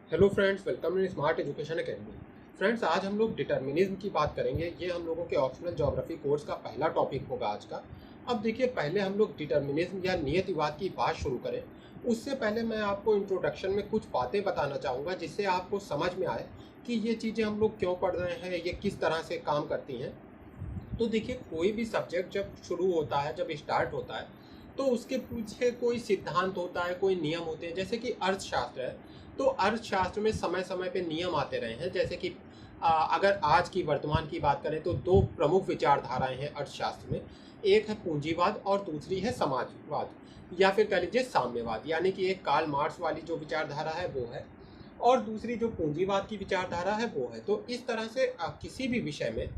Hello friends, welcome in smart education academy. Friends, आज हम लोग डिटर्मिनिज्म की बात करेंगे। ये हम लोगों के ऑप्शनल ज्योग्राफी कोर्स का पहला टॉपिक होगा आज का। अब देखिए, पहले हम लोग डिटर्मिनिज्म या नियतिवाद की बात शुरू करें उससे पहले मैं आपको इंट्रोडक्शन में कुछ बातें बताना चाहूँगा जिससे आपको समझ में आए कि ये चीज़ें हम लोग क्यों पढ़ रहे हैं, ये किस तरह से काम करती हैं। तो देखिए, कोई भी सब्जेक्ट जब शुरू होता है, जब स्टार्ट होता है, तो उसके पीछे कोई सिद्धांत होता है, कोई नियम होते हैं। जैसे कि अर्थशास्त्र है, तो अर्थशास्त्र में समय समय पे नियम आते रहे हैं। जैसे कि अगर आज की वर्तमान की बात करें तो दो प्रमुख विचारधाराएं हैं अर्थशास्त्र में। एक है पूंजीवाद और दूसरी है समाजवाद, या फिर कह लीजिए साम्यवाद। यानी कि एक कार्ल मार्क्स वाली जो विचारधारा है वो है, और दूसरी जो पूंजीवाद की विचारधारा है वो है। तो इस तरह से किसी भी विषय में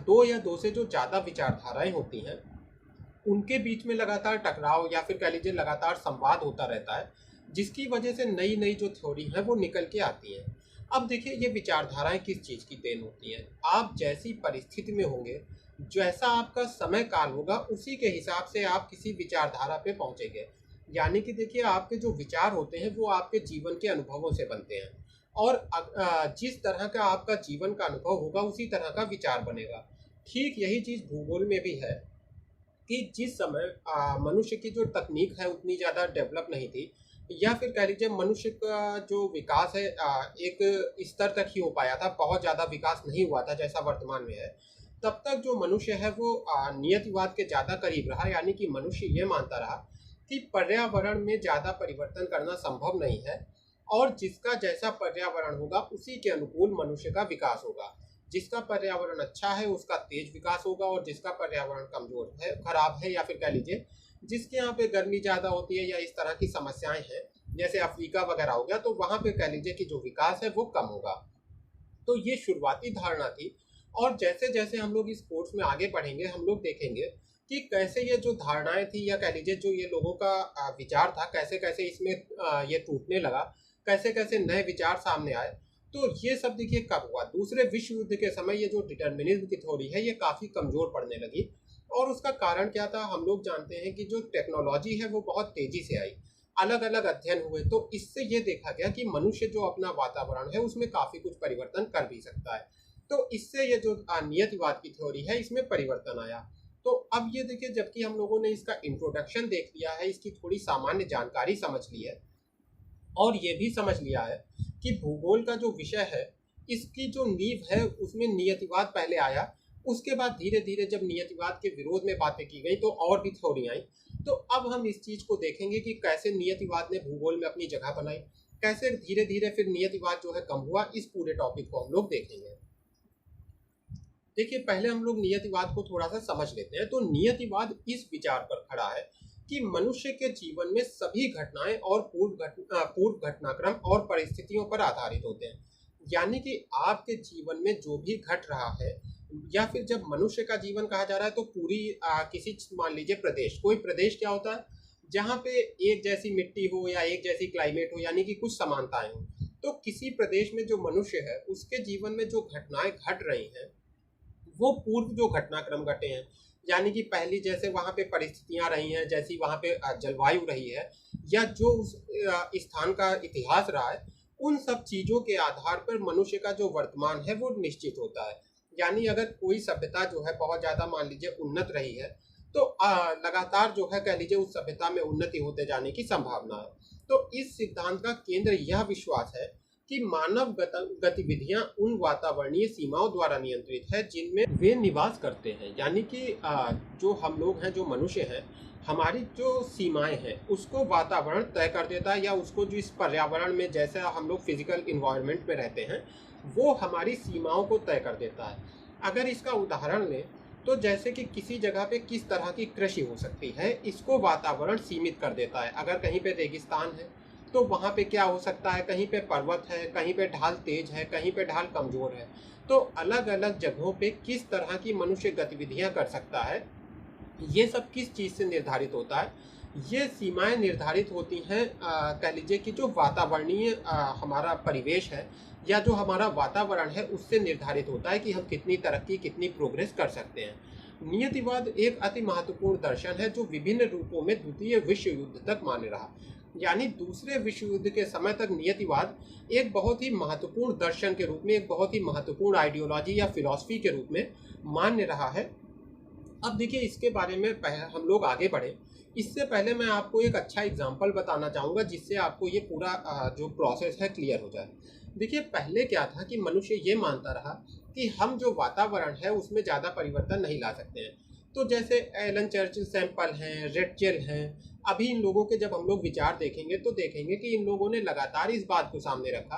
दो या दो से जो ज़्यादा विचारधाराएं होती हैं उनके बीच में लगातार टकराव या फिर कह लीजिए लगातार संवाद होता रहता है, जिसकी वजह से नई नई जो थ्योरी है वो निकल के आती हैं। अब देखिए, ये विचारधाराएं किस चीज़ की देन होती हैं। आप जैसी परिस्थिति में होंगे, जैसा आपका समय काल होगा, उसी के हिसाब से आप किसी विचारधारा पे पहुंचेंगे। यानी कि देखिए, आपके जो विचार होते हैं वो आपके जीवन के अनुभवों से बनते हैं, और जिस तरह का आपका जीवन का अनुभव होगा उसी तरह का विचार बनेगा। ठीक यही चीज़ भूगोल में भी है कि जिस समय मनुष्य की जो तकनीक है उतनी ज़्यादा डेवलप नहीं थी, या फिर कह लीजिए मनुष्य का जो विकास है एक स्तर तक ही हो पाया था, बहुत ज़्यादा विकास नहीं हुआ था जैसा वर्तमान में है। तब तक जो मनुष्य है वो नियतिवाद के ज़्यादा करीब रहा। यानी कि मनुष्य ये मानता रहा कि पर्यावरण में ज़्यादा परिवर्तन करना संभव नहीं है, और जिसका जैसा पर्यावरण होगा उसी के अनुकूल मनुष्य का विकास होगा। जिसका पर्यावरण अच्छा है उसका तेज विकास होगा, और जिसका पर्यावरण कमजोर है, खराब है, या फिर कह लीजिए जिसके यहाँ पे गर्मी ज़्यादा होती है या इस तरह की समस्याएं हैं, जैसे अफ्रीका वगैरह हो गया, तो वहाँ पे कह लीजिए कि जो विकास है वो कम होगा। तो ये शुरुआती धारणा थी। और जैसे जैसे हम लोग इस कोर्स में आगे बढ़ेंगे हम लोग देखेंगे कि कैसे ये जो धारणाएं थी, या कह लीजिए जो ये लोगों का विचार था, कैसे कैसे इसमें ये टूटने लगा, कैसे कैसे नए विचार सामने आए। तो ये सब देखिए कब हुआ, दूसरे विश्व युद्ध के समय ये जो डिटर्मिनिज्म की थ्योरी है ये काफ़ी कमज़ोर पड़ने लगी। और उसका कारण क्या था, हम लोग जानते हैं कि जो टेक्नोलॉजी है वो बहुत तेज़ी से आई, अलग अलग अध्ययन हुए, तो इससे ये देखा गया कि मनुष्य जो अपना वातावरण है उसमें काफ़ी कुछ परिवर्तन कर भी सकता है। तो इससे ये जो नियतिवाद की थ्योरी है इसमें परिवर्तन आया। तो अब ये देखिए, जबकि हम लोगों ने इसका इंट्रोडक्शन देख लिया है, इसकी थोड़ी सामान्य जानकारी समझ ली है, और ये भी समझ लिया है कि भूगोल का जो विषय है इसकी जो नींव है उसमें नियतिवाद पहले आया। उसके बाद धीरे धीरे जब नियतिवाद के विरोध में बातें की गई तो और भी थ्योरी आई। तो अब हम इस चीज़ को देखेंगे कि कैसे नियतिवाद ने भूगोल में अपनी जगह बनाई, कैसे धीरे धीरे फिर नियतिवाद जो है कम हुआ। इस पूरे टॉपिक को हम लोग देखेंगे। देखिए, पहले हम लोग नियतिवाद को थोड़ा सा समझ लेते हैं। तो नियतिवाद इस विचार पर खड़ा है कि मनुष्य के जीवन में सभी घटनाएं और पूर्व घटनाक्रम और परिस्थितियों पर आधारित होते हैं। यानी कि आपके जीवन में जो भी घट रहा है, या फिर जब मनुष्य का जीवन कहा जा रहा है तो पूरी किसी मान लीजिए प्रदेश, कोई प्रदेश क्या होता है जहाँ पे एक जैसी मिट्टी हो या एक जैसी क्लाइमेट हो, यानी कि कुछ समानताएं हो। तो किसी प्रदेश में जो मनुष्य है उसके जीवन में जो घटनाएं घट रही हैं वो पूर्व जो घटनाक्रम घटे हैं, यानी कि पहली जैसे वहाँ पे परिस्थितियाँ रही हैं, जैसी वहाँ पे जलवायु रही है, या जो उस स्थान का इतिहास रहा है, उन सब चीज़ों के आधार पर मनुष्य का जो वर्तमान है वो निश्चित होता है। यानी अगर कोई सभ्यता जो है बहुत ज़्यादा मान लीजिए उन्नत रही है, तो लगातार जो है कह लीजिए उस सभ्यता में उन्नति होते जाने की संभावना है। तो इस सिद्धांत का केंद्र यह विश्वास है कि मानव गतिविधियां उन वातावरणीय सीमाओं द्वारा नियंत्रित है जिनमें वे निवास करते हैं। यानी कि जो हम लोग हैं, जो मनुष्य हैं, हमारी जो सीमाएं हैं उसको वातावरण तय कर देता है, या उसको जो इस पर्यावरण में जैसे हम लोग फिजिकल इन्वायरमेंट में रहते हैं वो हमारी सीमाओं को तय कर देता है। अगर इसका उदाहरण लें तो जैसे कि किसी जगह पे किस तरह की कृषि हो सकती है, इसको वातावरण सीमित कर देता है। अगर कहीं पे रेगिस्तान है तो वहाँ पे क्या हो सकता है, कहीं पे पर्वत है, कहीं पे ढाल तेज है, कहीं पे ढाल कमजोर है। तो अलग अलग जगहों पे किस तरह की मनुष्य गतिविधियां कर सकता है, ये सब किस चीज़ से निर्धारित होता है। ये सीमाएं निर्धारित होती हैं कह लीजिए कि जो वातावरणीय हमारा परिवेश है, या जो हमारा वातावरण है उससे निर्धारित होता है कि हम कितनी तरक्की, कितनी प्रोग्रेस कर सकते हैं। नियतिवाद एक अति महत्वपूर्ण दर्शन है जो विभिन्न रूपों में द्वितीय विश्व युद्ध तक मान्य रहा। यानी दूसरे विश्व युद्ध के समय तक नियतिवाद एक बहुत ही महत्वपूर्ण दर्शन के रूप में, एक बहुत ही महत्वपूर्ण आइडियोलॉजी या फिलॉसफी के रूप में मान्य रहा है। अब देखिए इसके बारे में हम लोग आगे बढ़े, इससे पहले मैं आपको एक अच्छा एग्जाम्पल बताना चाहूँगा जिससे आपको ये पूरा जो प्रोसेस है क्लियर हो जाए। देखिए पहले क्या था कि मनुष्य ये मानता रहा कि हम जो वातावरण है उसमें ज़्यादा परिवर्तन नहीं ला सकते हैं। तो जैसे एलन चर्चिल सैंपल हैं, रेटजेल हैं, अभी इन लोगों के जब हम लोग विचार देखेंगे तो देखेंगे कि इन लोगों ने लगातार इस बात को सामने रखा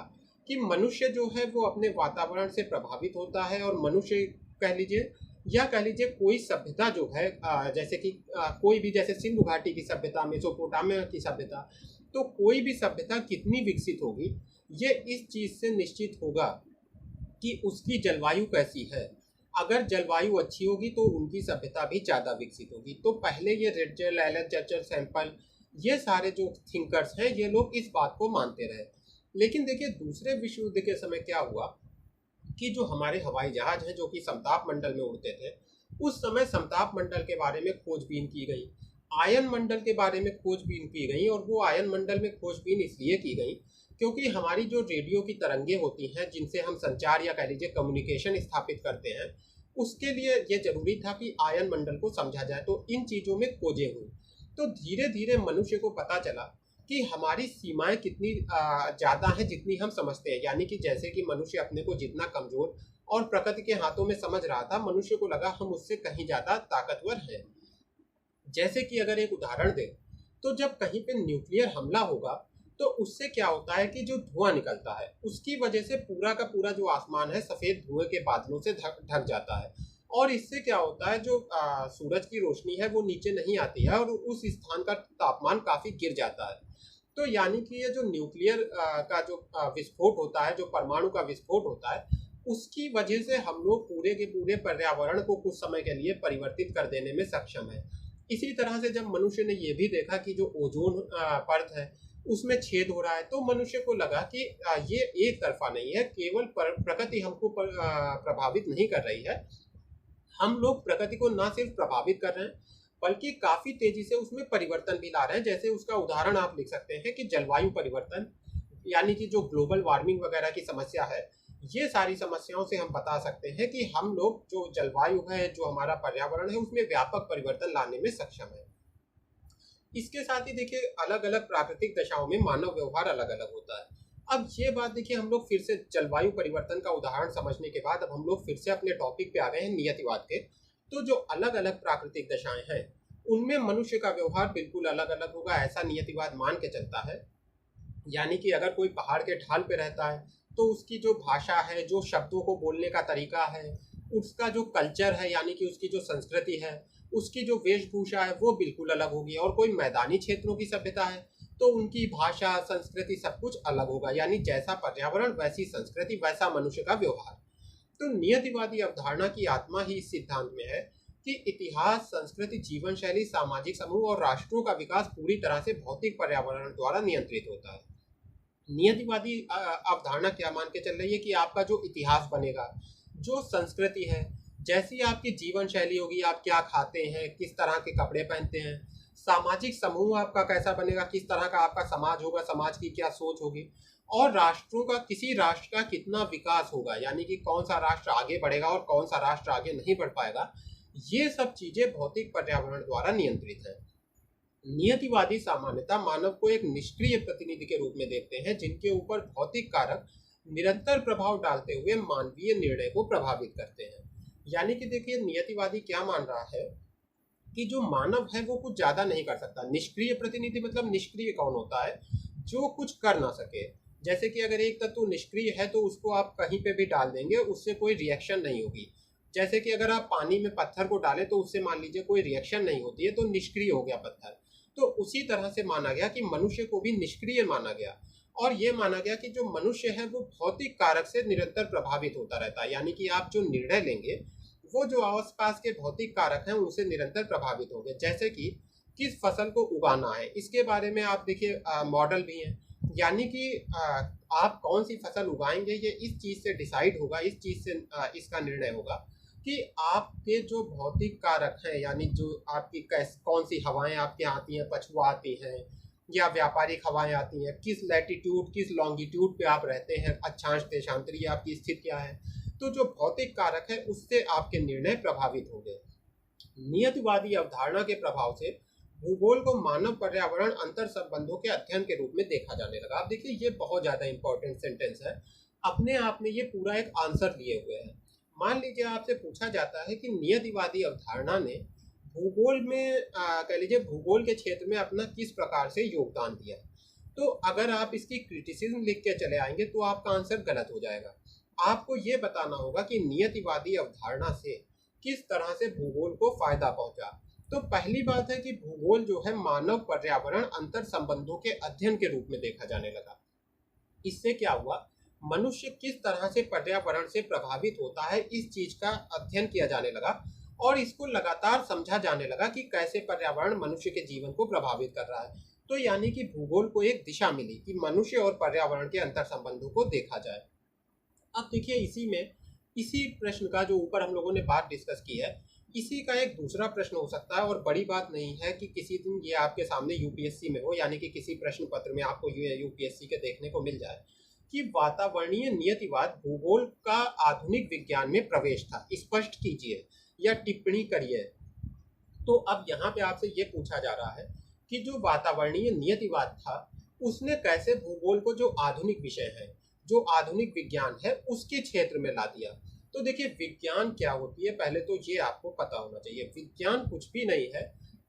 कि मनुष्य जो है वो अपने वातावरण से प्रभावित होता है, और मनुष्य कह लीजिए या कह लीजिए कोई सभ्यता जो है जैसे कि कोई भी, जैसे सिंधु घाटी की सभ्यता, मेसोपोटामिया की सभ्यता, तो कोई भी सभ्यता कितनी विकसित होगी ये इस चीज़ से निश्चित होगा कि उसकी जलवायु कैसी है। अगर जलवायु अच्छी होगी तो उनकी सभ्यता भी ज़्यादा विकसित होगी। तो पहले ये रेटजेल, एलन चर्चिल सैंपल, ये सारे जो थिंकर्स हैं ये लोग इस बात को मानते रहे। लेकिन देखिए दूसरे विश्व युद्ध के समय क्या हुआ कि जो हमारे हवाई जहाज हैं जो कि समताप मंडल में उड़ते थे, उस समय समताप मंडल के बारे में खोजबीन की गई, आयन मंडल के बारे में खोजबीन की गई। और वो आयन मंडल में खोजबीन इसलिए की गई क्योंकि हमारी जो रेडियो की तरंगे होती हैं जिनसे हम संचार या कह लीजिए कम्युनिकेशन स्थापित करते हैं, उसके लिए ये जरूरी था कि आयन मंडल को समझा जाए। तो इन चीज़ों में खोजें हुई। तो धीरे धीरे मनुष्य को पता चला कि हमारी सीमाएं कितनी ज़्यादा हैं जितनी हम समझते हैं। यानी कि जैसे कि मनुष्य अपने को जितना कमज़ोर और प्रकृति के हाथों में समझ रहा था, मनुष्य को लगा हम उससे कहीं ज़्यादा ताकतवर हैं। जैसे कि अगर एक उदाहरण दें तो जब कहीं पे न्यूक्लियर हमला होगा तो उससे क्या होता है कि जो धुआं निकलता है उसकी वजह से पूरा का पूरा जो आसमान है सफ़ेद धुएं के बादलों से ढक जाता है। और इससे क्या होता है, जो सूरज की रोशनी है वो नीचे नहीं आती है और उस स्थान का तापमान काफ़ी गिर जाता है। तो यानी कि ये जो न्यूक्लियर का जो विस्फोट होता है, जो परमाणु का विस्फोट होता है, उसकी वजह से हम लोग पूरे के पूरे पर्यावरण को कुछ समय के लिए परिवर्तित कर देने में सक्षम है। इसी तरह से जब मनुष्य ने ये भी देखा कि जो ओजोन परत है उसमें छेद हो रहा है, तो मनुष्य को लगा कि ये एक तरफा नहीं है, केवल प्रकृति हमको प्रभावित नहीं कर रही है, हम लोग प्रकृति को ना सिर्फ प्रभावित कर रहे हैं बल्कि काफी तेजी से उसमें परिवर्तन भी ला रहे हैं। जैसे उसका उदाहरण आप लिख सकते हैं कि जलवायु परिवर्तन, यानी कि जो ग्लोबल वार्मिंग वगैरह की समस्या है, ये सारी समस्याओं से हम बता सकते हैं कि हम लोग जो जलवायु है, जो हमारा पर्यावरण है, उसमें व्यापक परिवर्तन लाने में सक्षम है। इसके साथ ही देखिए अलग अलग प्राकृतिक दशाओं में मानव व्यवहार अलग अलग होता है। अब ये बात देखिए, हम लोग फिर से जलवायु परिवर्तन का उदाहरण समझने के बाद अब हम लोग फिर से अपने टॉपिक पे आ गए हैं नियतिवाद के। तो जो अलग अलग प्राकृतिक दशाएं हैं उनमें मनुष्य का व्यवहार बिल्कुल अलग अलग होगा, ऐसा नियतिवाद मान के चलता है। यानी कि अगर कोई पहाड़ के ढाल पे रहता है तो उसकी जो भाषा है, जो शब्दों को बोलने का तरीका है, उसका जो कल्चर है यानी कि उसकी जो संस्कृति है, उसकी जो वेशभूषा है वो बिल्कुल अलग होगी। और कोई मैदानी क्षेत्रों की सभ्यता है तो उनकी भाषा, संस्कृति सब कुछ अलग होगा। यानी जैसा पर्यावरण वैसी संस्कृति वैसा मनुष्य का व्यवहार। तो नियतिवादी अवधारणा की आत्मा ही इस सिद्धांत में है कि इतिहास, संस्कृति, जीवन शैली, सामाजिक समूह और राष्ट्रों का विकास पूरी तरह से भौतिक पर्यावरण द्वारा नियंत्रित होता है। नियतिवादी अवधारणा क्या मान के चल रही है कि आपका जो इतिहास बनेगा, जो संस्कृति है, जैसी आपकी जीवन शैली होगी, आप क्या खाते हैं, किस तरह के कपड़े पहनते हैं, सामाजिक समूह आपका कैसा बनेगा, किस तरह का आपका समाज होगा, समाज की क्या सोच होगी, और राष्ट्रों का, किसी राष्ट्र का कितना विकास होगा, यानी कि कौन सा राष्ट्र आगे बढ़ेगा और कौन सा राष्ट्र आगे नहीं बढ़ पाएगा, ये सब चीजें भौतिक पर्यावरण द्वारा नियंत्रित है। नियतिवादी सामान्यतः मानव को एक निष्क्रिय प्रतिनिधि के रूप में देखते हैं जिनके ऊपर भौतिक कारक निरंतर प्रभाव डालते हुए मानवीय निर्णय को प्रभावित करते हैं। यानी कि देखिए नियतिवादी क्या मान रहा है कि जो मानव है वो कुछ ज्यादा नहीं कर सकता। निष्क्रिय प्रतिनिधि मतलब निष्क्रिय कौन होता है? जो कुछ कर ना सके। जैसे कि अगर एक तत्व निष्क्रिय है तो उसको आप कहीं पे भी डाल देंगे, उससे कोई रिएक्शन नहीं होगी। जैसे कि अगर आप पानी में पत्थर को डालें तो उससे मान लीजिए कोई रिएक्शन नहीं होती है, तो निष्क्रिय हो गया पत्थर। तो उसी तरह से माना गया कि मनुष्य को भी निष्क्रिय माना गया, और ये माना गया कि जो मनुष्य है वो भौतिक कारक से निरंतर प्रभावित होता रहता है। यानी कि आप जो निर्णय लेंगे वो जो आसपास के भौतिक कारक हैं उनसे निरंतर प्रभावित होंगे। जैसे कि किस फसल को उगाना है, इसके बारे में आप देखिए मॉडल भी हैं। यानी कि आप कौन सी फसल उगाएंगे ये इस चीज़ से डिसाइड होगा, इस चीज़ से इसका निर्णय होगा कि आपके जो भौतिक कारक हैं, यानी जो आपकी कौन सी हवाएं आपके यहाँ आती हैं, पछुआ आती हैं, या व्यापारिक हवाएं आती हैं, किस लैटिट्यूड किस लॉन्गिट्यूड पे आप रहते हैं, अक्षांश देशांतरी आपकी स्थिति क्या है। तो जो भौतिक कारक है उससे आपके निर्णय प्रभावित होंगे। नियतिवादी अवधारणा के प्रभाव से भूगोल को मानव पर्यावरण अंतर संबंधों के अध्ययन के रूप में देखा जाने लगा। अब देखिए ये बहुत ज्यादा इंपॉर्टेंट सेंटेंस है, अपने आप में ये पूरा एक आंसर लिए हुए है। मान लीजिए आपसे पूछा जाता है कि नियतिवादी अवधारणा ने भूगोल में कह लीजिए भूगोल के क्षेत्र में अपना किस प्रकार से योगदान दिया, तो अगर आप इसकी क्रिटिसिज्म लिख के चले आएंगे तो आपका आंसर गलत हो जाएगा। आपको ये बताना होगा कि नियतिवादी अवधारणा से किस तरह से भूगोल को फायदा पहुंचा। तो पहली बात है कि भूगोल जो है मानव पर्यावरण अंतर संबंधों के अध्ययन के रूप में देखा जाने लगा। इससे क्या हुआ, मनुष्य किस तरह से पर्यावरण से प्रभावित होता है इस चीज का अध्ययन किया जाने लगा और इसको लगातार समझा जाने लगा कि कैसे पर्यावरण मनुष्य के जीवन को प्रभावित कर रहा है। तो यानी कि भूगोल को एक दिशा मिली कि मनुष्य और पर्यावरण के अंतर संबंधों को देखा जाए। अब देखिए इसी प्रश्न का जो ऊपर हम लोगों ने बात डिस्कस की है, इसी का एक दूसरा प्रश्न हो सकता है, और बड़ी बात नहीं है कि किसी दिन ये आपके सामने यूपीएससी में हो, यानी कि किसी प्रश्न पत्र में आपको यूपीएससी के देखने को मिल जाए कि वातावरणीय नियतिवाद भूगोल का आधुनिक विज्ञान में प्रवेश था, स्पष्ट कीजिए या टिप्पणी करिए। तो अब यहाँ पे आपसे ये पूछा जा रहा है कि जो वातावरणीय नियतिवाद था उसने कैसे भूगोल को जो आधुनिक विषय है, जो आधुनिक विज्ञान है, उसके क्षेत्र में ला दिया। तो देखिए विज्ञान क्या होती है, पहले तो ये आपको पता होना चाहिए। विज्ञान कुछ भी नहीं है,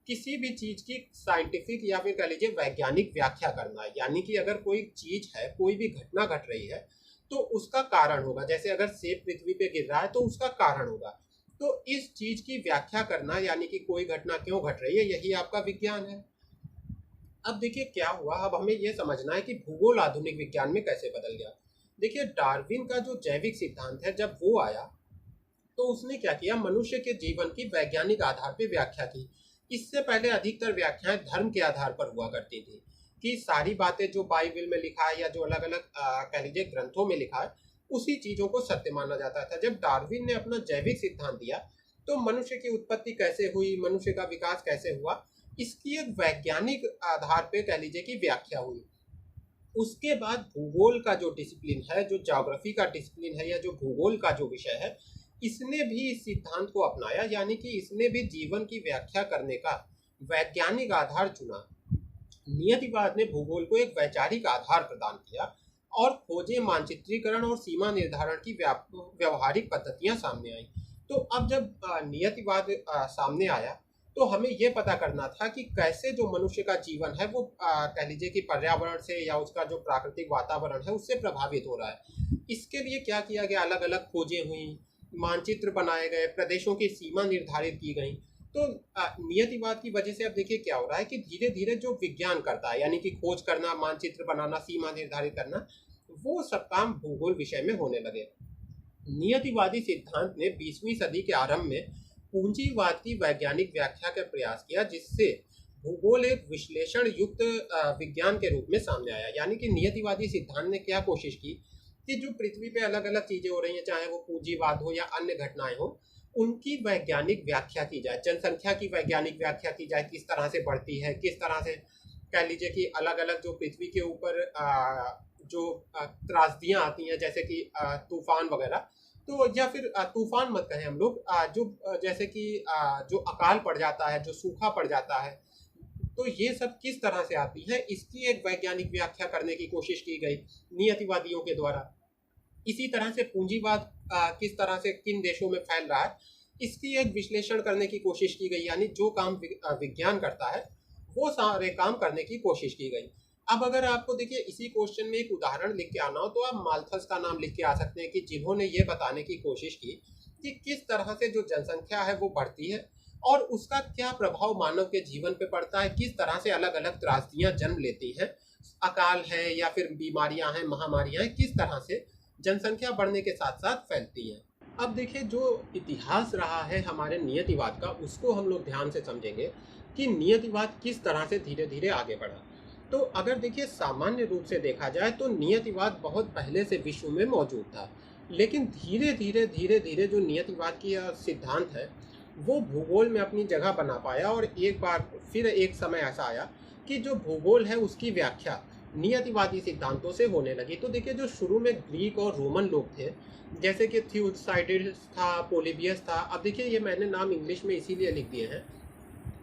किसी भी चीज की साइंटिफिक या फिर कह लीजिए वैज्ञानिक व्याख्या करना। यानी कि अगर कोई चीज है, कोई भी घटना घट रही है तो उसका कारण होगा। जैसे अगर सेब पृथ्वी पे गिर रहा है तो उसका कारण होगा। तो इस चीज की व्याख्या करना, यानी कि कोई घटना क्यों घट रही है, यही आपका विज्ञान है। अब देखिए क्या हुआ, अब हमें यह समझना है कि भूगोल आधुनिक विज्ञान में कैसे बदल गया। देखिए डार्विन का जो जैविक सिद्धांत है, जब वो आया तो उसने क्या किया, मनुष्य के जीवन की वैज्ञानिक आधार पर व्याख्या की। इससे पहले अधिकतर व्याख्याएं धर्म के आधार पर हुआ करती थी कि सारी बातें जो बाइबल में लिखा है या जो अलग अलग कह लीजिए ग्रंथों में लिखा है उसी चीजों को सत्य माना जाता था। जब डार्विन ने अपना जैविक सिद्धांत दिया तो मनुष्य की उत्पत्ति कैसे हुई, मनुष्य का विकास कैसे हुआ, इसकी एक वैज्ञानिक आधार पे कह लीजिए कि व्याख्या हुई। उसके बाद भूगोल का जो डिसिप्लिन है, जो ज्योग्राफी का डिसिप्लिन है या जो भूगोल का जो विषय है, इसने भी इस सिद्धांत को अपनाया, यानी कि इसने भी जीवन की व्याख्या करने का वैज्ञानिक आधार चुना। नियतिवाद ने भूगोल को एक वैचारिक आधार प्रदान किया और खोजें, मानचित्रीकरण और सीमा निर्धारण की व्यवहारिक पद्धतियां सामने आई। तो अब जब नियतिवाद सामने आया तो हमें यह पता करना था कि कैसे जो मनुष्य का जीवन है वो कह लीजिए कि पर्यावरण से या उसका जो प्राकृतिक वातावरण है उससे प्रभावित हो रहा है। इसके लिए क्या किया गया, अलग अलग खोजें हुई, मानचित्र बनाए गए, प्रदेशों की सीमा निर्धारित की गई। तो नियतिवाद की वजह से अब देखिए क्या हो रहा है कि धीरे धीरे जो विज्ञान करता है, यानी कि खोज करना, मानचित्र बनाना, सीमा निर्धारित करना, वो सब काम भूगोल विषय में होने लगे। नियतिवादी सिद्धांत ने 20वीं सदी के आरंभ में पूंजीवाद की वैज्ञानिक व्याख्या का प्रयास किया, जिससे भूगोल एक विश्लेषण युक्त विज्ञान के रूप में सामने आया। यानी कि नियतिवादी सिद्धांत ने क्या कोशिश की कि जो पृथ्वी पे अलग अलग चीजें हो रही हैं, चाहे वो पूंजीवाद हो या अन्य घटनाएं हो, उनकी वैज्ञानिक व्याख्या की जाए। जनसंख्या की वैज्ञानिक व्याख्या की जाए, किस तरह से बढ़ती है, किस तरह से कह लीजिए कि अलग अलग जो पृथ्वी के ऊपर जो त्रासदियां आती हैं, जैसे कि तूफान वगैरह, तो या फिर तूफान मत कहें हम लोग, जो जैसे कि जो अकाल पड़ जाता है, जो सूखा पड़ जाता है, तो ये सब किस तरह से आती है, इसकी एक वैज्ञानिक व्याख्या करने की कोशिश की गई नियतिवादियों के द्वारा। इसी तरह से पूंजीवाद किस तरह से किन देशों में फैल रहा है, इसकी एक विश्लेषण करने की कोशिश की गई। यानी जो काम विज्ञान करता है वो सारे काम करने की कोशिश की गई। अब अगर आपको देखिए इसी क्वेश्चन में एक उदाहरण लिख के आना हो तो आप माल्थस का नाम लिख के आ सकते हैं कि जिन्होंने ये बताने की कोशिश की कि किस तरह से जो जनसंख्या है वो बढ़ती है और उसका क्या प्रभाव मानव के जीवन पे पड़ता है, किस तरह से अलग अलग त्रासदियां जन्म लेती हैं, अकाल है या फिर बीमारियां हैं, महामारियां हैं, किस तरह से जनसंख्या बढ़ने के साथ साथ फैलती हैं। अब देखिए जो इतिहास रहा है हमारे नियतिवाद का, उसको हम लोग ध्यान से समझेंगे कि नियतिवाद किस तरह से धीरे धीरे आगे बढ़ा। तो अगर देखिए सामान्य रूप से देखा जाए तो नियतिवाद बहुत पहले से विश्व में मौजूद था, लेकिन धीरे धीरे जो नियतिवाद की सिद्धांत है वो भूगोल में अपनी जगह बना पाया। और एक बार फिर एक समय ऐसा आया कि जो भूगोल है उसकी व्याख्या नियतिवादी सिद्धांतों से होने लगी। तो देखिए जो शुरू में ग्रीक और रोमन लोग थे, जैसे कि थ्यूसाइडिस था, पोलिबियस था। अब देखिए ये मैंने नाम इंग्लिश में इसीलिए लिख दिए हैं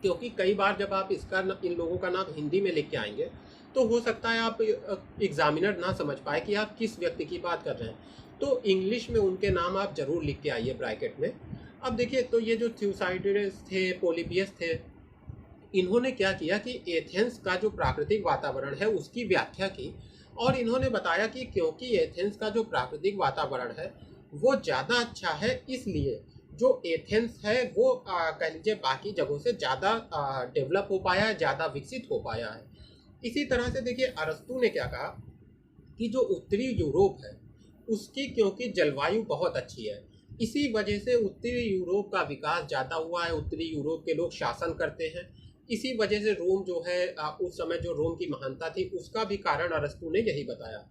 क्योंकि कई बार जब आप इन लोगों का नाम हिंदी में लिख के आएंगे तो हो सकता है आप एग्जामिनर ना समझ पाए कि आप किस व्यक्ति की बात कर रहे हैं। तो इंग्लिश में उनके नाम आप जरूर लिख के आइए ब्रैकेट में। अब देखिए तो ये जो थ्यूसाइडिस थे, पोलिबियस थे, इन्होंने क्या किया कि एथेंस का जो प्राकृतिक वातावरण है उसकी व्याख्या की। और इन्होंने बताया कि क्योंकि एथेंस का जो प्राकृतिक वातावरण है वो ज़्यादा अच्छा है, इसलिए जो एथेंस है वो कह लीजिए बाकी जगहों से ज़्यादा डेवलप हो पाया है, ज़्यादा विकसित हो पाया है। इसी तरह से देखिए अरस्तू ने क्या कहा कि जो उत्तरी यूरोप है उसकी क्योंकि जलवायु बहुत अच्छी है, इसी वजह से उत्तरी यूरोप का विकास ज़्यादा हुआ है, उत्तरी यूरोप के लोग शासन करते हैं। इसी वजह से रोम जो है उस समय जो रोम की महानता थी उसका भी कारण अरस्तू ने यही बताया।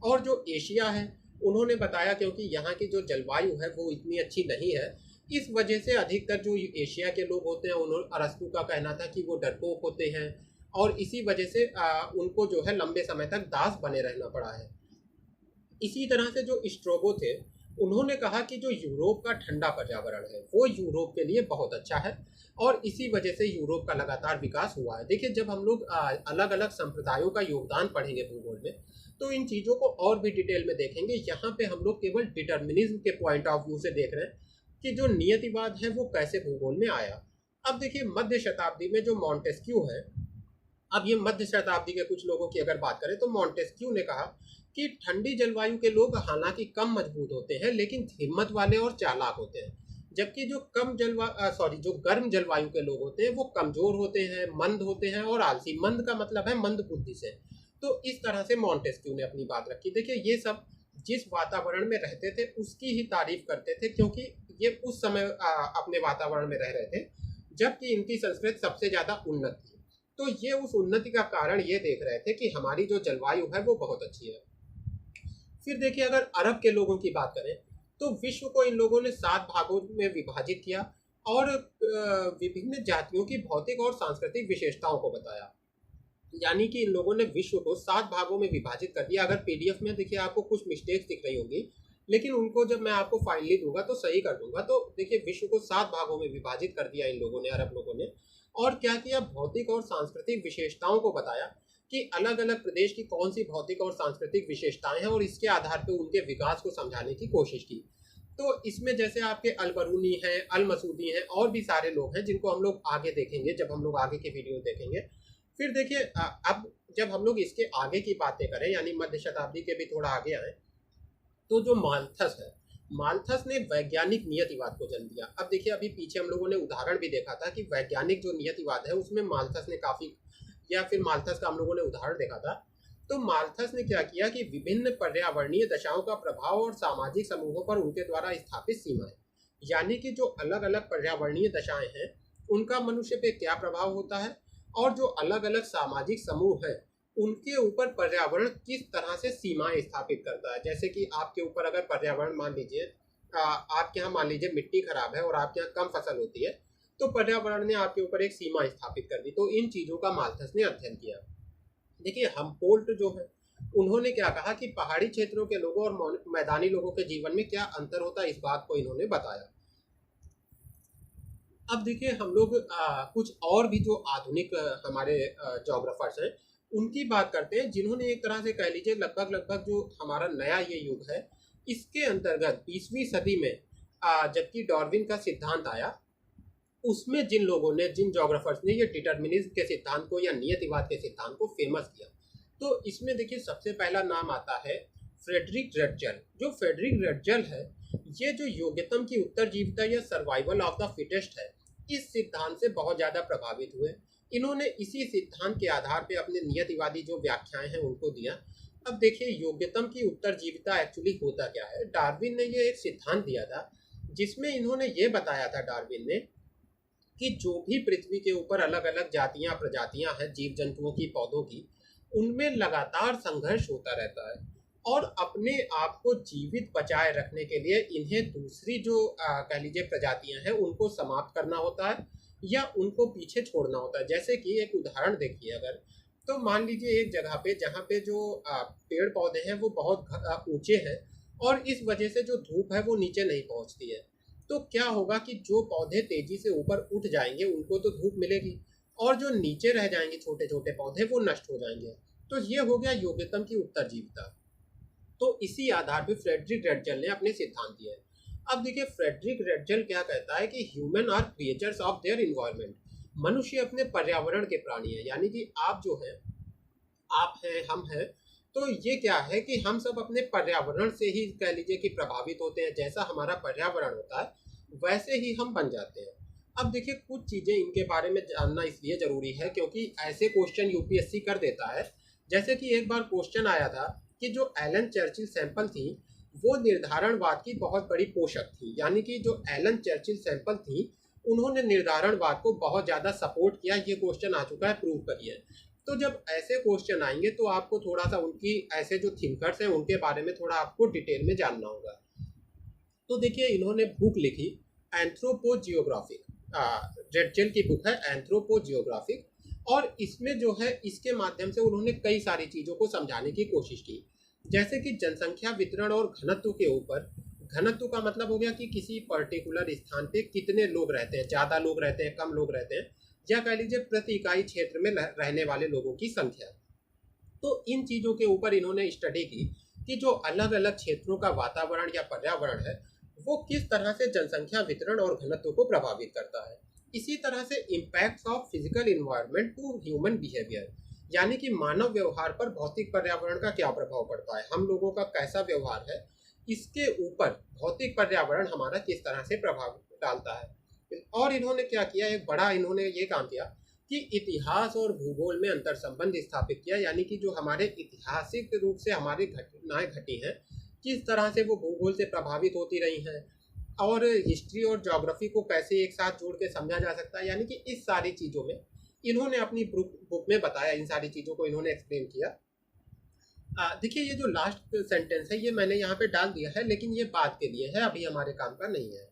और जो एशिया है उन्होंने बताया क्योंकि यहाँ की जो जलवायु है वो इतनी अच्छी नहीं है, इस वजह से अधिकतर जो एशिया के लोग होते हैं उन्होंने अरस्तू का कहना था कि वो डरपोक होते हैं और इसी वजह से उनको जो है लंबे समय तक दास बने रहना पड़ा है। इसी तरह से जो स्ट्रोबो थे उन्होंने कहा कि जो यूरोप का ठंडा पर्यावरण है वो यूरोप के लिए बहुत अच्छा है और इसी वजह से यूरोप का लगातार विकास हुआ है। देखिए जब हम लोग अलग अलग संप्रदायों का योगदान पढ़ेंगे भूगोल में तो इन चीज़ों को और भी डिटेल में देखेंगे। यहाँ पे हम लोग केवल डिटर्मिनिज्म के पॉइंट ऑफ व्यू से देख रहे हैं कि जो नियतिवाद है वो कैसे भूगोल में आया। अब देखिए मध्य शताब्दी में जो मॉन्टेस्क्यू है, अब ये मध्य शताब्दी के कुछ लोगों की अगर बात करें तो मॉन्टेस्क्यू ने कहा कि ठंडी जलवायु के लोग हालांकि कम मजबूत होते हैं लेकिन हिम्मत वाले और चालाक होते हैं, जबकि जो गर्म जलवायु के लोग होते हैं वो कमजोर होते हैं, मंद होते हैं और आलसी। मंद का मतलब है मंद बुद्धि से। तो इस तरह से मॉन्टेस्क्यू ने अपनी बात रखी। देखिए ये सब जिस वातावरण में रहते थे उसकी ही तारीफ करते थे क्योंकि ये उस समय अपने वातावरण में रह रहे थे जबकि इनकी संस्कृति सबसे ज्यादा उन्नत थी। तो ये उस उन्नति का कारण ये देख रहे थे कि हमारी जो जलवायु है वो बहुत अच्छी है। फिर देखिए अगर अरब के लोगों की बात करें तो विश्व को इन लोगों ने 7 भागों में विभाजित किया और विभिन्न जातियों की भौतिक और सांस्कृतिक विशेषताओं को बताया। यानी कि इन लोगों ने विश्व को 7 भागों में विभाजित कर दिया। अगर पीडीएफ में देखिए आपको कुछ मिस्टेक्स दिख रही होंगी लेकिन उनको जब मैं आपको फाइनली दूंगा तो सही कर दूंगा। तो देखिए विश्व को 7 भागों में विभाजित कर दिया इन लोगों ने, अरब लोगों ने। और क्या किया, भौतिक और सांस्कृतिक विशेषताओं को बताया कि अलग अलग प्रदेश की कौन सी भौतिक और सांस्कृतिक विशेषताएं हैं और इसके आधार पर उनके विकास को समझाने की कोशिश की। तो इसमें जैसे आपके अलबरूनी हैं, अल मसूदी हैं और भी सारे लोग हैं जिनको हम लोग आगे देखेंगे जब हम लोग आगे के वीडियो देखेंगे। फिर देखिए अब जब हम लोग इसके आगे की बातें करें यानी मध्य शताब्दी के भी थोड़ा आगे आए तो जो माल्थस है, माल्थस ने वैज्ञानिक नियतिवाद को जन्म दिया। अब देखिए अभी पीछे हम लोगों ने उदाहरण भी देखा था कि वैज्ञानिक जो नियतिवाद है उसमें माल्थस ने काफी, या फिर माल्थस का हम लोगों ने उदाहरण देखा था। तो माल्थस ने क्या किया कि विभिन्न पर्यावरणीय दशाओं का प्रभाव और सामाजिक समूहों पर उनके द्वारा स्थापित सीमाएं, यानी कि जो अलग अलग पर्यावरणीय दशाएं हैं उनका मनुष्य पे क्या प्रभाव होता है और जो अलग अलग सामाजिक समूह है उनके ऊपर पर्यावरण किस तरह से सीमाएं स्थापित करता है। जैसे कि आपके ऊपर अगर पर्यावरण मान लीजिए आपके यहाँ मान लीजिए मिट्टी खराब है और आपके यहाँ कम फसल होती है तो पर्यावरण ने आपके ऊपर एक सीमा स्थापित कर दी। तो इन चीजों का माल्थस ने अध्ययन किया। देखिए हमपोल्ट जो है उन्होंने क्या कहा कि पहाड़ी क्षेत्रों के लोगों और मैदानी लोगों के जीवन में क्या अंतर होता है, इस बात को इन्होंने बताया। अब देखिए हम लोग कुछ और भी जो आधुनिक हमारे जोग्राफर्स हैं उनकी बात करते हैं जिन्होंने एक तरह से कह लीजिए लगभग लगभग जो हमारा नया ये युग है इसके अंतर्गत 20वीं सदी में जबकि डार्विन का सिद्धांत आया उसमें जिन लोगों ने, जिन जोग्राफर्स ने ये डिटर्मिनिज्म के सिद्धांत को या नियतिवाद के सिद्धांत को फेमस किया। तो इसमें देखिए सबसे पहला नाम आता है फ्रेडरिक रटजल। जो फ्रेडरिक रटजल है ये जो योग्यतम की उत्तरजीविता या सर्वाइवल ऑफ द फिटेस्ट है इस सिद्धांत से बहुत ज़्यादा प्रभावित हुए। इन्होंने इसी सिद्धांत के आधार पर अपने नियतिवादी जो व्याख्याएं हैं उनको दिया। अब देखिए योग्यतम की उत्तरजीविता एक्चुअली होता क्या है। डार्विन ने ये एक सिद्धांत दिया था जिसमें इन्होंने ये बताया था, डार्विन ने, कि जो भी पृथ्वी के ऊपर अलग अलग जातियां प्रजातियां हैं जीव जंतुओं की, पौधों की, उनमें लगातार संघर्ष होता रहता है और अपने आप को जीवित बचाए रखने के लिए इन्हें दूसरी जो कह लीजिए प्रजातियां हैं उनको समाप्त करना होता है या उनको पीछे छोड़ना होता है। जैसे कि एक उदाहरण देखिए, अगर तो मान लीजिए एक जगह पे जहाँ पे जो पेड़ पौधे हैं वो बहुत ऊंचे हैं और इस वजह से जो धूप है वो नीचे नहीं पहुंचती है। तो क्या होगा कि जो पौधे तेजी से ऊपर उठ जाएंगे उनको तो धूप मिलेगी, और जो नीचे रह जाएंगे छोटे छोटे पौधे वो नष्ट हो जाएंगे। तो ये हो गया योग्यतम की उत्तरजीविता। तो इसी आधार पर फ्रेडरिक रेडजल ने अपने सिद्धांत दिए। अब देखिए फ्रेडरिक रेडजल क्या कहता है कि human are creatures of their environment. मनुष्य अपने पर्यावरण के प्राणी है, यानी कि आप जो है, आप हैं, हम हैं। तो ये क्या है कि हम सब अपने पर्यावरण से ही कह लीजिए कि प्रभावित होते हैं। जैसा हमारा पर्यावरण होता है वैसे ही हम बन जाते हैं। अब देखिए कुछ चीज़ें इनके बारे में जानना इसलिए ज़रूरी है क्योंकि ऐसे क्वेश्चन यूपीएससी कर देता है। जैसे कि एक बार क्वेश्चन आया था कि जो एलन चर्चिल सैंपल थी वो निर्धारणवाद की बहुत बड़ी पोषक थी, यानी कि जो एलन चर्चिल सैंपल थी उन्होंने निर्धारणवाद को बहुत ज़्यादा सपोर्ट किया। ये क्वेश्चन आ चुका है, प्रूव करिए। तो जब ऐसे क्वेश्चन आएंगे तो आपको थोड़ा सा उनकी ऐसे जो थिंकर्स हैं उनके बारे में थोड़ा आपको डिटेल में जानना होगा। तो देखिए इन्होंने बुक लिखी एंथ्रोपोजियोग्राफिक, रेडजेल की बुक है एंथ्रोपोजियोग्राफिक, और इसमें जो है इसके माध्यम से उन्होंने कई सारी चीज़ों को समझाने की कोशिश की। जैसे कि जनसंख्या वितरण और घनत्व के ऊपर। घनत्व का मतलब हो गया कि किसी पर्टिकुलर स्थान पे कितने लोग रहते हैं, ज़्यादा लोग रहते हैं, कम लोग रहते हैं, या कह लीजिए प्रति इकाई क्षेत्र में रहने वाले लोगों की संख्या। तो इन चीज़ों के ऊपर इन्होंने स्टडी की कि जो अलग अलग क्षेत्रों का वातावरण या पर्यावरण है वो किस तरह से जनसंख्या वितरण और घनत्व को प्रभावित करता है। इसी तरह से impacts of physical environment to human behaviour, यानी कि मानव व्यवहार पर भौतिक पर्यावरण का क्या प्रभाव पड़ता है, हम लोगों का कैसा व्यवहार है, इसके ऊपर भौतिक पर्यावरण हमारा किस तरह से प्रभाव डालता है। और इन्होंने क्या किया, एक बड़ा इन्होंने ये काम किया कि इतिहास और भूगोल में अंतर संबंध स्थापित किया, यानी कि जो हमारे ऐतिहासिक रूप से हमारी घटनाएं घटी हैं किस तरह से वो भूगोल से प्रभावित होती रही हैं, और हिस्ट्री और ज्योग्राफी को कैसे एक साथ जोड़ के समझा जा सकता है। यानी कि इस सारी चीज़ों में इन्होंने अपनी बुक में बताया, इन सारी चीज़ों को इन्होंने एक्सप्लेन किया। देखिए ये जो लास्ट सेंटेंस है ये मैंने यहाँ पे डाल दिया है, लेकिन ये बात के लिए है, अभी हमारे काम का नहीं है।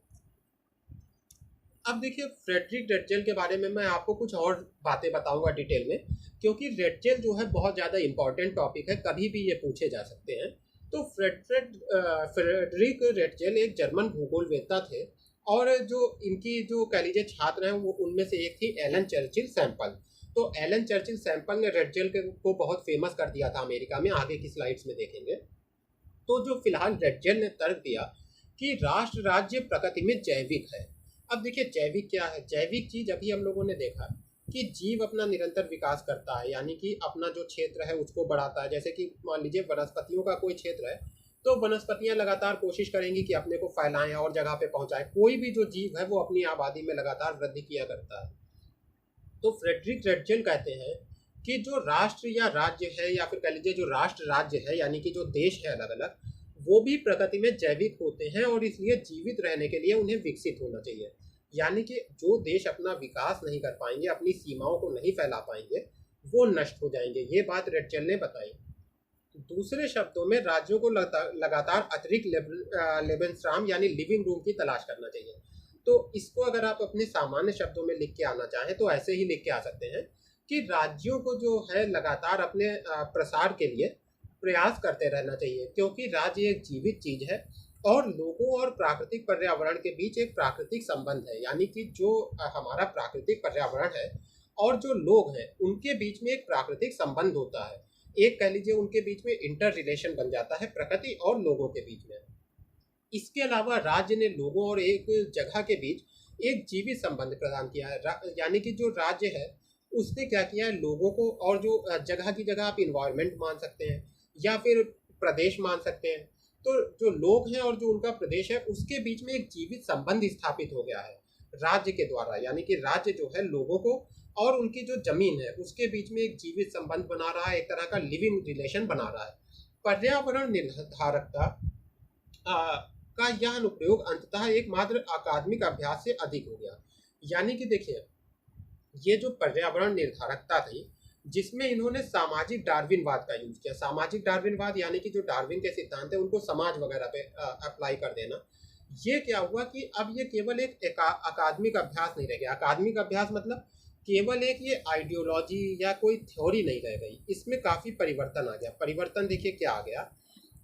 अब देखिए फ्रेडरिक रेडजेल के बारे में मैं आपको कुछ और बातें बताऊंगा डिटेल में, क्योंकि रेडजेल जो है बहुत ज़्यादा इंपॉर्टेंट टॉपिक है, कभी भी ये पूछे जा सकते हैं। तो फ्रेडरिक रेडजेल एक जर्मन भूगोलवेत्ता थे, और जो इनकी जो कह लीजिए छात्र हैं वो उनमें से एक थी एलन चर्चिल सैंपल। तो एलन चर्चिल सैंपल ने रेडजेल को बहुत फेमस कर दिया था अमेरिका में, आगे की स्लाइड्स में देखेंगे। तो जो फिलहाल रेडजेल ने तर्क दिया कि राष्ट्र राज्य प्रकृति में जैविक है। अब देखिए जैविक क्या है, जैविक चीज अभी हम लोगों ने देखा कि जीव अपना निरंतर विकास करता है, यानी कि अपना जो क्षेत्र है उसको बढ़ाता है। जैसे कि मान लीजिए वनस्पतियों का कोई क्षेत्र है तो वनस्पतियां लगातार कोशिश करेंगी कि अपने को फैलाएं और जगह पे पहुंचाएं। कोई भी जो जीव है वो अपनी आबादी में लगातार वृद्धि किया करता है। तो फ्रेडरिक रेडजेल कहते हैं कि जो राष्ट्र या राज्य है, या फिर कह लीजिए जो राष्ट्र राज्य है, यानी कि जो देश है अलग अलग, वो भी प्रकृति में जैविक होते हैं और इसलिए जीवित रहने के लिए उन्हें विकसित होना चाहिए। यानी कि जो देश अपना विकास नहीं कर पाएंगे, अपनी सीमाओं को नहीं फैला पाएंगे, वो नष्ट हो जाएंगे। ये बात रेडजेल ने बताई। दूसरे शब्दों में राज्यों को लगातार अतिरिक्त लेबनस्ट्राम यानी लिविंग रूम की तलाश करना चाहिए। तो इसको अगर आप अपने सामान्य शब्दों में लिख के आना चाहें तो ऐसे ही लिख के आ सकते हैं कि राज्यों को जो है लगातार अपने प्रसार के लिए प्रयास करते रहना चाहिए, क्योंकि राज्य एक जीवित चीज है और लोगों और प्राकृतिक पर्यावरण के बीच एक प्राकृतिक संबंध है। यानी कि जो हमारा प्राकृतिक पर्यावरण है और जो लोग हैं उनके बीच में एक प्राकृतिक संबंध होता है, एक कह लीजिए उनके बीच में इंटर रिलेशन बन जाता है प्रकृति और लोगों के बीच में। इसके अलावा राज्य ने लोगों और एक जगह के बीच एक जीवित संबंध प्रदान किया है। यानी कि जो राज्य है उसने क्या किया है, लोगों को, और जो जगह की जगह आप इन्वायरमेंट मान सकते हैं या फिर प्रदेश मान सकते हैं, तो जो लोग हैं और जो उनका प्रदेश है उसके बीच में एक जीवित संबंध स्थापित हो गया है राज्य के द्वारा। यानी कि राज्य जो है लोगों को और उनकी जो जमीन है उसके बीच में एक जीवित संबंध बना रहा है, एक तरह का लिविंग रिलेशन बना रहा है। पर्यावरण निर्धारकता का यह अनुप्रयोग अंततः एकमात्र अकादमिक अभ्यास से अधिक हो गया। यानी कि देखिए ये जो पर्यावरण निर्धारकता थी जिसमें इन्होंने सामाजिक डार्विनवाद का यूज किया। सामाजिक डार्विनवाद यानी कि जो डार्विन के सिद्धांत है उनको समाज वगैरह पे अप्लाई कर देना। ये क्या हुआ कि अब ये केवल एक अकादमिक अभ्यास नहीं रह गया। अकादमिक अभ्यास मतलब केवल एक ये आइडियोलॉजी या कोई थ्योरी नहीं रह गई, इसमें काफ़ी परिवर्तन आ गया। परिवर्तन देखिए क्या आ गया,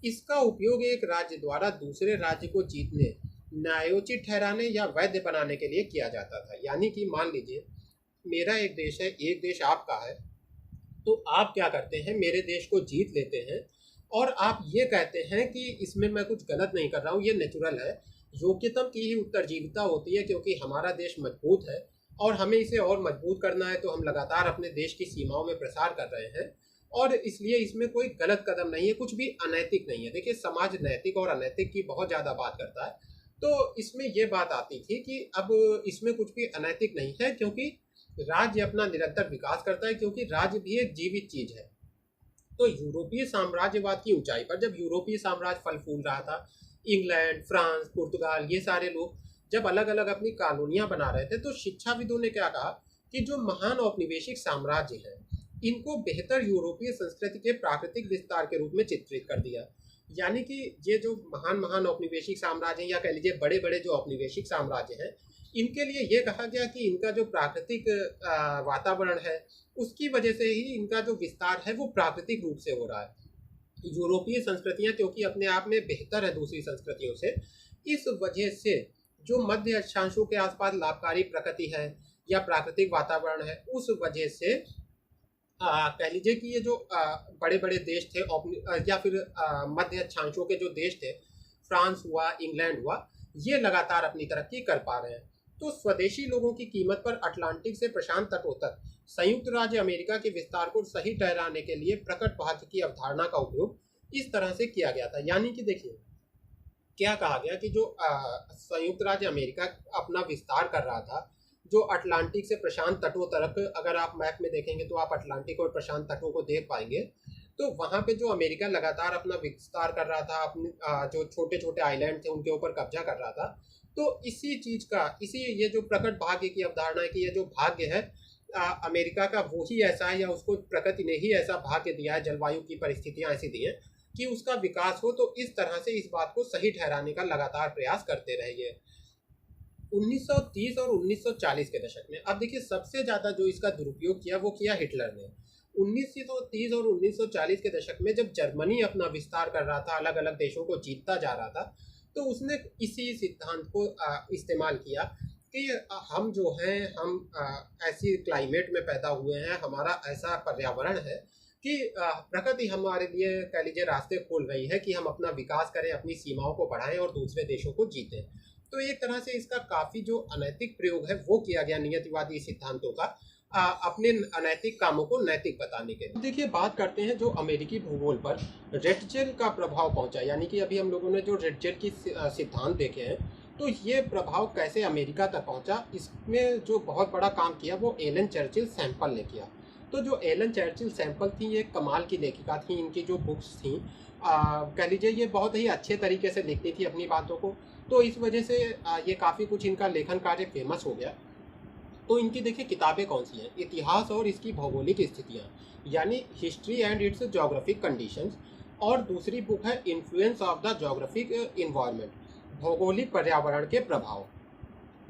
इसका उपयोग एक राज्य द्वारा दूसरे राज्य को जीतने, न्यायोचित ठहराने या वैध बनाने के लिए किया जाता था। यानी कि मान लीजिए मेरा एक देश है, एक देश आपका है, तो आप क्या करते हैं, मेरे देश को जीत लेते हैं और आप ये कहते हैं कि इसमें मैं कुछ गलत नहीं कर रहा हूँ, ये नेचुरल है, योग्यतम की ही उत्तरजीविता होती है, क्योंकि हमारा देश मजबूत है और हमें इसे और मजबूत करना है, तो हम लगातार अपने देश की सीमाओं में प्रसार कर रहे हैं और इसलिए इसमें कोई गलत कदम नहीं है, कुछ भी अनैतिक नहीं है। देखिए समाज नैतिक और अनैतिक की बहुत ज़्यादा बात करता है, तो इसमें ये बात आती थी कि अब इसमें कुछ भी अनैतिक नहीं है, क्योंकि राज्य अपना निरंतर विकास करता है, क्योंकि राज्य भी एक जीवित चीज है। तो यूरोपीय साम्राज्यवाद की ऊंचाई पर जब यूरोपीय साम्राज्य फल फूल रहा था, इंग्लैंड, फ्रांस, पुर्तगाल, ये सारे लोग जब अलग अलग अपनी कॉलोनियां बना रहे थे, तो शिक्षाविदों ने क्या कहा कि जो महान औपनिवेशिक साम्राज्य हैं, इनको बेहतर यूरोपीय संस्कृति के प्राकृतिक विस्तार के रूप में चित्रित कर दिया। यानी कि ये जो महान महान औपनिवेशिक साम्राज्य हैं, या कह लीजिए बड़े बड़े जो औपनिवेशिक साम्राज्य हैं, इनके लिए ये कहा गया कि इनका जो प्राकृतिक वातावरण है, उसकी वजह से ही इनका जो विस्तार है वो प्राकृतिक रूप से हो रहा है। यूरोपीय संस्कृतियां क्योंकि अपने आप में बेहतर है दूसरी संस्कृतियों से, इस वजह से जो मध्य अक्षांशों के आसपास लाभकारी प्रकृति है या प्राकृतिक वातावरण है, उस वजह से कह लीजिए कि ये जो बड़े बड़े देश थे या फिर मध्य अक्षांशों के जो देश थे, फ्रांस हुआ, इंग्लैंड हुआ, ये लगातार अपनी तरक्की कर पा रहे हैं। तो स्वदेशी लोगों की कीमत पर अटलांटिक से प्रशांत तटों तक संयुक्त राज्य अमेरिका के विस्तार को सही ठहराने के लिए प्रकट भाग्य की अवधारणा का उपयोग इस तरह से किया गया था। यानी कि देखिए क्या कहा गया कि जो संयुक्त राज्य अमेरिका अपना विस्तार कर रहा था, जो अटलांटिक से प्रशांत तटों तक, अगर आप मैप में देखेंगे तो आप अटलांटिक और प्रशांत तटों को देख पाएंगे, तो वहाँ पे जो अमेरिका लगातार अपना विस्तार कर रहा था, अपने जो छोटे छोटे आइलैंड थे उनके ऊपर कब्जा कर रहा था। तो इसी चीज का, इसी ये जो प्रकट भाग्य की अवधारणा है कि ये जो भाग्य है अमेरिका का वो ही ऐसा है, या उसको प्रकृति ने ही ऐसा भाग्य दिया है, जलवायु की परिस्थितियां ऐसी दी हैं कि उसका विकास हो, तो इस तरह से इस बात को सही ठहराने का लगातार प्रयास करते रहिए। 1930 और 1940 के दशक में, अब देखिए सबसे ज़्यादा जो इसका दुरुपयोग किया वो किया हिटलर ने। 1930 और 1940 के दशक में जब जर्मनी अपना विस्तार कर रहा था, अलग अलग देशों को जीतता जा रहा था, तो उसने इसी सिद्धांत को इस्तेमाल किया कि हम जो हैं, हम ऐसी क्लाइमेट में पैदा हुए हैं, हमारा ऐसा पर्यावरण है कि प्रकृति हमारे लिए कह लीजिए रास्ते खोल रही है कि हम अपना विकास करें, अपनी सीमाओं को बढ़ाएं और दूसरे देशों को जीतें। तो एक तरह से इसका काफ़ी जो अनैतिक प्रयोग है वो किया गया नियतिवादी सिद्धांतों का, अपने अनैतिक कामों को नैतिक बताने के लिए। देखिए बात करते हैं जो अमेरिकी भूगोल पर रेटजेल का प्रभाव पहुंचा। यानी कि अभी हम लोगों ने जो रेटजेल की सिद्धांत देखे हैं, तो ये प्रभाव कैसे अमेरिका तक पहुंचा, इसमें जो बहुत बड़ा काम किया वो एलन चर्चिल सैंपल ने किया। तो जो एलन चर्चिल सैंपल थी, ये कमाल की लेखिका थी, इनकी जो बुक्स थी कह लीजिए ये बहुत ही अच्छे तरीके से लिखती थी अपनी बातों को, तो इस वजह से ये काफ़ी कुछ इनका लेखन कार्य फेमस हो गया। तो इनकी देखिए किताबें कौन सी हैं, इतिहास और इसकी भौगोलिक स्थितियाँ, यानी history and it's geographic conditions, और दूसरी बुक है influence of the geographic environment, भौगोलिक पर्यावरण के प्रभाव।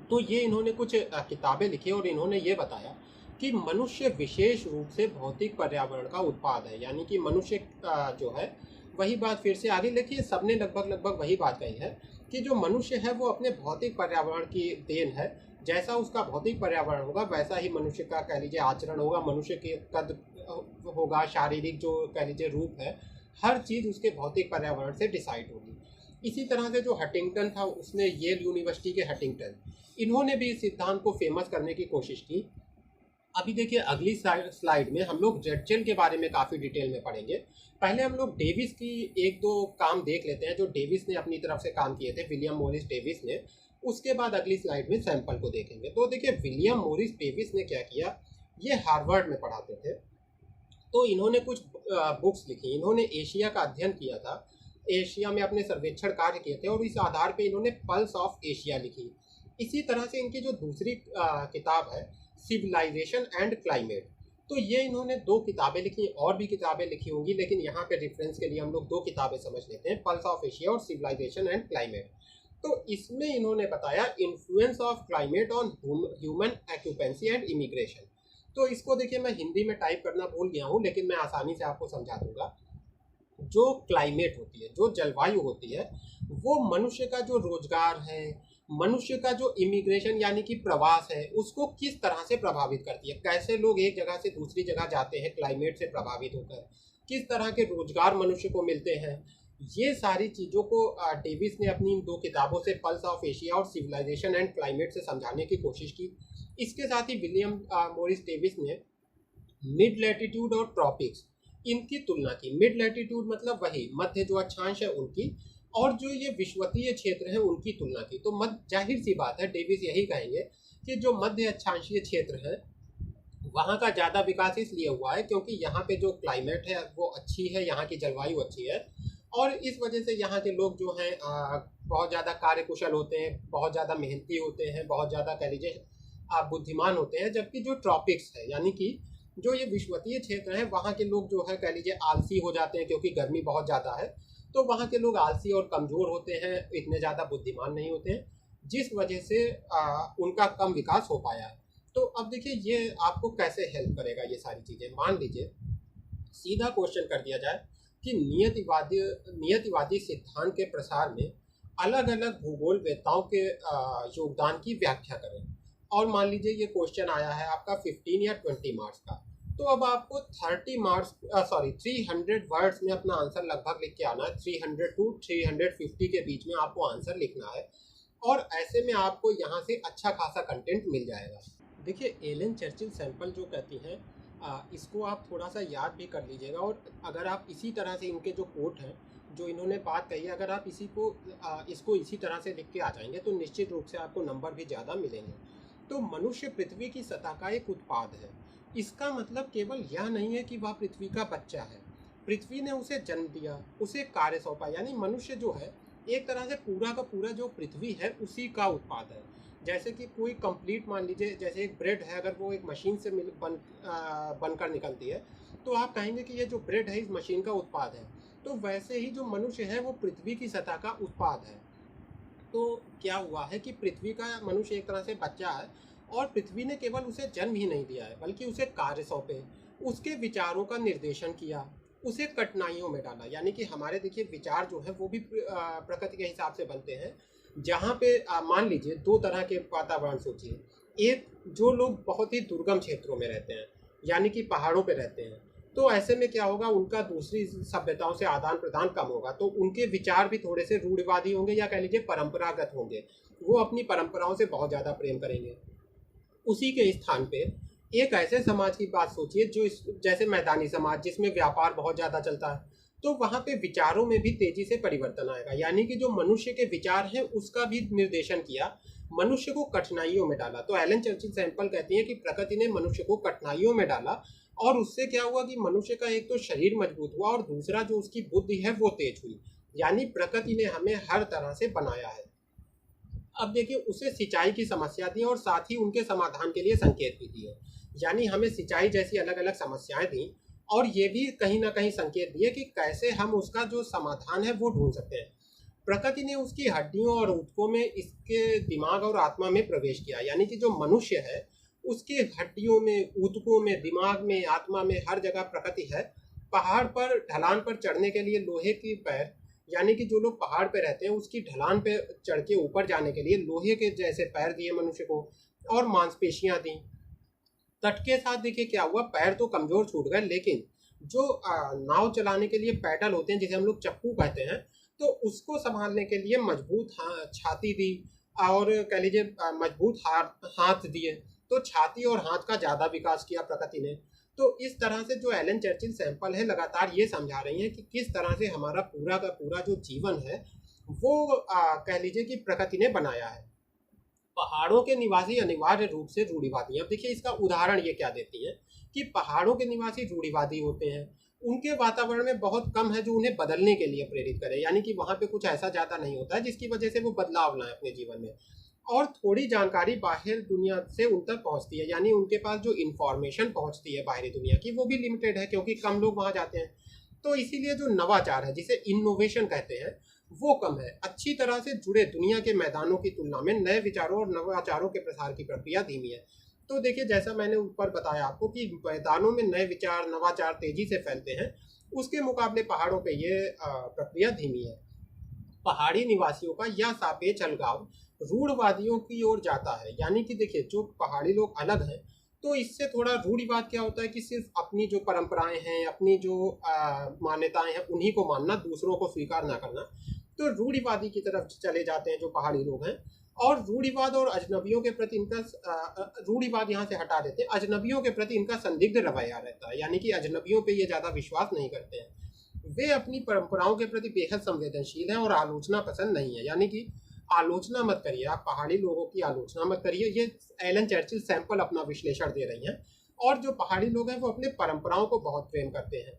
तो ये इन्होंने कुछ किताबें लिखी और इन्होंने ये बताया कि मनुष्य विशेष रूप से भौतिक पर्यावरण का उत्पाद है। यानी कि मनुष्य जो है, वही बात फिर से आगे लिखिए, सबने लगभग लगभग वही बात कही है कि जो मनुष्य है वो अपने भौतिक पर्यावरण की देन है। जैसा उसका भौतिक पर्यावरण होगा वैसा ही मनुष्य का कह लीजिए आचरण होगा, मनुष्य के कद होगा, शारीरिक जो कह लीजिए रूप है, हर चीज़ उसके भौतिक पर्यावरण से डिसाइड होगी। इसी तरह से जो हटिंगटन था, उसने येल यूनिवर्सिटी के हटिंगटन, इन्होंने भी इस सिद्धांत को फेमस करने की कोशिश की। अभी देखिए अगली स्लाइड में हम लोग रेटजेल के बारे में काफ़ी डिटेल में पढ़ेंगे। पहले हम लोग डेविस की एक दो काम देख लेते हैं जो डेविस ने अपनी तरफ से काम किए थे, विलियम मॉरिस डेविस ने। उसके बाद अगली स्लाइड में सैंपल को देखेंगे। तो देखिए विलियम मॉरिस डेविस ने क्या किया, ये हार्वर्ड में पढ़ाते थे, तो इन्होंने कुछ बुक्स लिखी। इन्होंने एशिया का अध्ययन किया था, एशिया में अपने सर्वेक्षण कार्य किए थे और इस आधार पर इन्होंने पल्स ऑफ एशिया लिखी। इसी तरह से इनकी जो दूसरी किताब है सिविलाइजेशन एंड क्लाइमेट, तो ये इन्होंने दो किताबें लिखी, और भी किताबें लिखी होंगी, लेकिन यहाँ पे रेफरेंस के लिए हम लोग दो किताबें समझ लेते हैं, पल्स ऑफ एशिया और सिविलाइजेशन एंड क्लाइमेट। तो इसमें इन्होंने बताया influence of climate on human occupancy and immigration. तो इसको देखिए मैं हिंदी में टाइप करना भूल गया हूँ, लेकिन मैं आसानी से आपको समझा दूंगा। जो क्लाइमेट होती है, जो जलवायु होती है, वो मनुष्य का जो रोजगार है, मनुष्य का जो इमिग्रेशन यानी कि प्रवास है, उसको किस तरह से प्रभावित करती है। कैसे लोग एक जगह से दूसरी जगह जाते हैं क्लाइमेट से प्रभावित होकर, किस तरह के रोजगार मनुष्य को मिलते हैं। ये सारी चीज़ों को डेविस ने अपनी इन 2 किताबों से पल्स ऑफ एशिया और सिविलाइजेशन एंड क्लाइमेट से समझाने की कोशिश की। इसके साथ ही विलियम मॉरिस डेविस ने मिड लैटिट्यूड और ट्रॉपिक्स, इनकी तुलना की। मिड लैटिट्यूड मतलब वही मध्य जो अक्षांश है उनकी, और जो ये विषुवतीय क्षेत्र है उनकी तुलना की। तो मध्य, जाहिर सी बात है डेविस यही कहेंगे कि जो मध्य अक्षांशीय क्षेत्र है वहाँ का ज़्यादा विकास इसलिए हुआ है क्योंकि यहाँ पे जो क्लाइमेट है वो अच्छी है, यहाँ की जलवायु अच्छी है, और इस वजह से यहाँ के लोग जो हैं बहुत ज़्यादा कार्यकुशल होते हैं, बहुत ज़्यादा मेहनती होते हैं, बहुत ज़्यादा कह लीजिए बुद्धिमान होते हैं। जबकि जो ट्रॉपिक्स है यानी कि जो ये विषुवतीय क्षेत्र है, वहाँ के लोग जो है कह लीजिए आलसी हो जाते हैं क्योंकि गर्मी बहुत ज़्यादा है। तो वहाँ के लोग आलसी और कमज़ोर होते हैं, इतने ज़्यादा बुद्धिमान नहीं होते हैं, जिस वजह से उनका कम विकास हो पाया है। तो अब देखिए ये आपको कैसे हेल्प करेगा ये सारी चीज़ें। मान लीजिए सीधा क्वेश्चन कर दिया जाए कि नियतिवादी सिद्धांत के प्रसार में अलग अलग भूगोलवेत्ताओं के योगदान की व्याख्या करें। और मान लीजिए ये क्वेश्चन आया है आपका 15 या 20 मार्क्स का। तो अब आपको 300 वर्ड्स में अपना आंसर लगभग लिख के आना है। 300 टू 350 के बीच में आपको आंसर लिखना है, और ऐसे में आपको यहाँ से अच्छा खासा कंटेंट मिल जाएगा। देखिए एलन चर्चिल सैंपल जो कहती हैं, इसको आप थोड़ा सा याद भी कर लीजिएगा, और अगर आप इसी तरह से इनके जो कोट हैं, जो इन्होंने बात कही है, अगर आप इसको इसी तरह से लिख के आ जाएंगे तो निश्चित रूप से आपको नंबर भी ज़्यादा मिलेंगे। तो मनुष्य पृथ्वी की सतह का एक उत्पाद है। इसका मतलब केवल यह नहीं है कि वह पृथ्वी का बच्चा है, पृथ्वी ने उसे जन्म दिया, उसे कार्य सौंपा। यानी मनुष्य जो है एक तरह से पूरा का पूरा जो पृथ्वी है उसी का उत्पाद है। जैसे कि कोई कंप्लीट, मान लीजिए जैसे एक ब्रेड है, अगर वो एक मशीन से बनकर निकलती है तो आप कहेंगे कि ये जो ब्रेड है इस मशीन का उत्पाद है। तो वैसे ही जो मनुष्य है वो पृथ्वी की सतह का उत्पाद है। तो क्या हुआ है कि पृथ्वी का मनुष्य एक तरह से बच्चा है, और पृथ्वी ने केवल उसे जन्म ही नहीं दिया है बल्कि उसे कार्य सौंपे, उसके विचारों का निर्देशन किया, उसे कठिनाइयों में डाला। यानी कि हमारे देखिए विचार जो है वो भी प्रकृति के हिसाब से बनते हैं। जहाँ पे मान लीजिए 2 तरह के वातावरण सोचिए। एक, जो लोग बहुत ही दुर्गम क्षेत्रों में रहते हैं यानी कि पहाड़ों पे रहते हैं, तो ऐसे में क्या होगा, उनका दूसरी सभ्यताओं से आदान प्रदान कम होगा, तो उनके विचार भी थोड़े से रूढ़िवादी होंगे या कह लीजिए परंपरागत होंगे। वो अपनी परंपराओं से बहुत ज़्यादा प्रेम करेंगे। उसी के स्थान पे एक ऐसे समाज की बात सोचिए जो जैसे मैदानी समाज, जिसमें व्यापार बहुत ज़्यादा चलता है, तो वहाँ पे विचारों में भी तेजी से परिवर्तन आएगा। यानी कि जो मनुष्य के विचार हैं उसका भी निर्देशन किया, मनुष्य को कठिनाइयों में डाला। तो एलन चर्चिल सैंपल कहती हैं कि प्रकृति ने मनुष्य को कठिनाइयों में डाला, और उससे क्या हुआ कि मनुष्य का एक तो शरीर मजबूत हुआ, और दूसरा जो उसकी बुद्धि है वो तेज हुई। यानी प्रकृति ने हमें हर तरह से बनाया है। अब देखिए उसे सिंचाई की समस्या दी और साथ ही उनके समाधान के लिए संकेत भी दिए। यानी हमें सिंचाई जैसी अलग अलग समस्याएं दी, और ये भी कहीं ना कहीं संकेत दिए कि कैसे हम उसका जो समाधान है वो ढूंढ सकते हैं। प्रकृति ने उसकी हड्डियों और ऊतकों में इसके दिमाग और आत्मा में प्रवेश किया। यानी कि जो मनुष्य है उसके हड्डियों में, ऊतकों में, दिमाग में, आत्मा में, हर जगह प्रकृति है। पहाड़ पर ढलान पर चढ़ने के लिए लोहे की पैर, यानी कि जो लोग पहाड़ पे रहते हैं उसकी ढलान पे चढ़ के ऊपर जाने के लिए लोहे के जैसे पैर दिए मनुष्य को, और मांसपेशियां दी। तट के साथ देखिए क्या हुआ, पैर तो कमजोर छूट गए, लेकिन जो नाव चलाने के लिए पैडल होते हैं जिसे हम लोग चप्पू कहते हैं, तो उसको संभालने के लिए मजबूत छाती दी, और कह लीजिए मजबूत हाथ दिए। तो छाती और हाथ का ज़्यादा विकास किया प्रकृति ने। तो इस तरह से जो एलन चर्चिल सैंपल है लगातार ये समझा रही हैं कि किस तरह से हमारा पूरा का पूरा जो जीवन है वो कह लीजिए कि प्रकृति ने बनाया है। पहाड़ों के निवासी अनिवार्य रूप से रूढ़िवादी हैं। अब देखिए इसका उदाहरण ये क्या देती हैं कि पहाड़ों के निवासी रूढ़िवादी होते हैं, उनके वातावरण में बहुत कम है जो उन्हें बदलने के लिए प्रेरित करे। यानी कि वहाँ पे कुछ ऐसा ज़्यादा नहीं होता है जिसकी वजह से वो बदलाव लाएं अपने जीवन में, और थोड़ी जानकारी बाहर दुनिया से उन तक पहुँचती है। यानी उनके पास जो इन्फॉर्मेशन पहुँचती है बाहरी दुनिया की वो भी लिमिटेड है क्योंकि कम लोग वहाँ जाते हैं। तो इसीलिए जो नवाचार है जिसे इनोवेशन कहते हैं, वो कम है। अच्छी तरह से जुड़े दुनिया के मैदानों की तुलना में नए विचारों और नवाचारों के प्रसार की प्रक्रिया धीमी है। तो देखिए, जैसा मैंने ऊपर बताया आपको कि मैदानों में नए विचार नवाचार तेजी से फैलते हैं, उसके मुकाबले पहाड़ों पे ये प्रक्रिया धीमी है। पहाड़ी निवासियों का यह सापेक्ष अलगाव रूढ़वादियों की ओर जाता है। यानी कि देखिए, जो पहाड़ी लोग अलग हैं, तो इससे थोड़ा रूढ़िवाद क्या होता है कि सिर्फ अपनी जो परंपराएं हैं, अपनी जो मान्यताएं हैं, उन्हीं को मानना, दूसरों को स्वीकार ना करना। तो रूढ़िवादी की तरफ चले जाते हैं जो पहाड़ी लोग हैं। और रूढ़िवाद और अजनबियों के प्रति इनका रूढ़िवाद यहाँ से हटा देते हैं, अजनबियों के प्रति इनका संदिग्ध रवैया रहता है। यानी कि अजनबियों पे ये ज़्यादा विश्वास नहीं करते हैं। वे अपनी परंपराओं के प्रति बेहद संवेदनशील हैं और आलोचना पसंद नहीं है। यानी कि आलोचना मत करिए, आप पहाड़ी लोगों की आलोचना मत करिए। ये एलन चर्चिल सैंपल अपना विश्लेषण दे रही हैं। और जो पहाड़ी लोग हैं वो अपने परंपराओं को बहुत प्रेम करते हैं,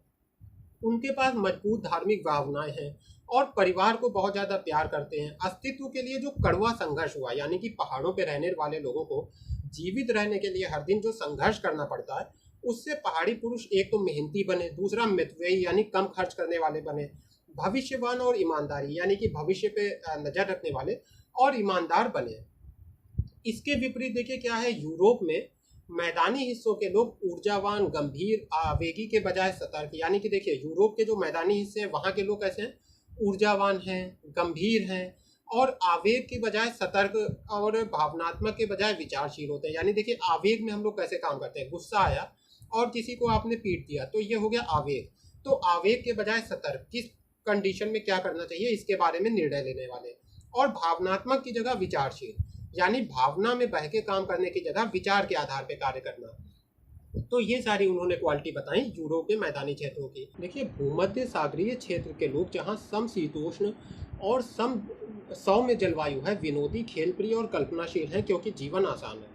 उनके पास मजबूत धार्मिक भावनाएं हैं और परिवार को बहुत ज़्यादा प्यार करते हैं। अस्तित्व के लिए जो कड़वा संघर्ष हुआ, यानी कि पहाड़ों पर रहने वाले लोगों को जीवित रहने के लिए हर दिन जो संघर्ष करना पड़ता है, उससे पहाड़ी पुरुष एक तो मेहनती बने, दूसरा मितव्ययी यानी कम खर्च करने वाले बने, भविष्यवान और ईमानदारी यानी कि भविष्य पे नजर रखने वाले और ईमानदार बने। इसके विपरीत देखिए क्या है, यूरोप में मैदानी हिस्सों के लोग ऊर्जावान, गंभीर, आवेगी के बजाय सतर्क। यानी कि देखिए, यूरोप के जो मैदानी हिस्से हैं वहाँ के लोग कैसे हैं, ऊर्जावान हैं, गंभीर हैं और आवेग के बजाय सतर्क और भावनात्मक के बजाय विचारशील होते हैं। यानी देखिए, आवेग में हम लोग कैसे काम करते हैं, गुस्सा आया और किसी को आपने पीट दिया तो ये हो गया आवेग। तो आवेग के बजाय सतर्क, किस कंडीशन में क्या करना चाहिए इसके बारे में निर्णय लेने वाले। और भावनात्मक की जगह विचारशील, यानी भावना में बह के काम करने की जगह विचार के आधार पर कार्य करना। तो ये सारी उन्होंने क्वालिटी बताई यूरोप के मैदानी क्षेत्रों की। देखिए, भूमध्य सागरीय क्षेत्र के लोग जहाँ समशीतोष्ण और सौम्य जलवायु है, विनोदी, खेलप्रिय और कल्पनाशील हैं क्योंकि जीवन आसान है।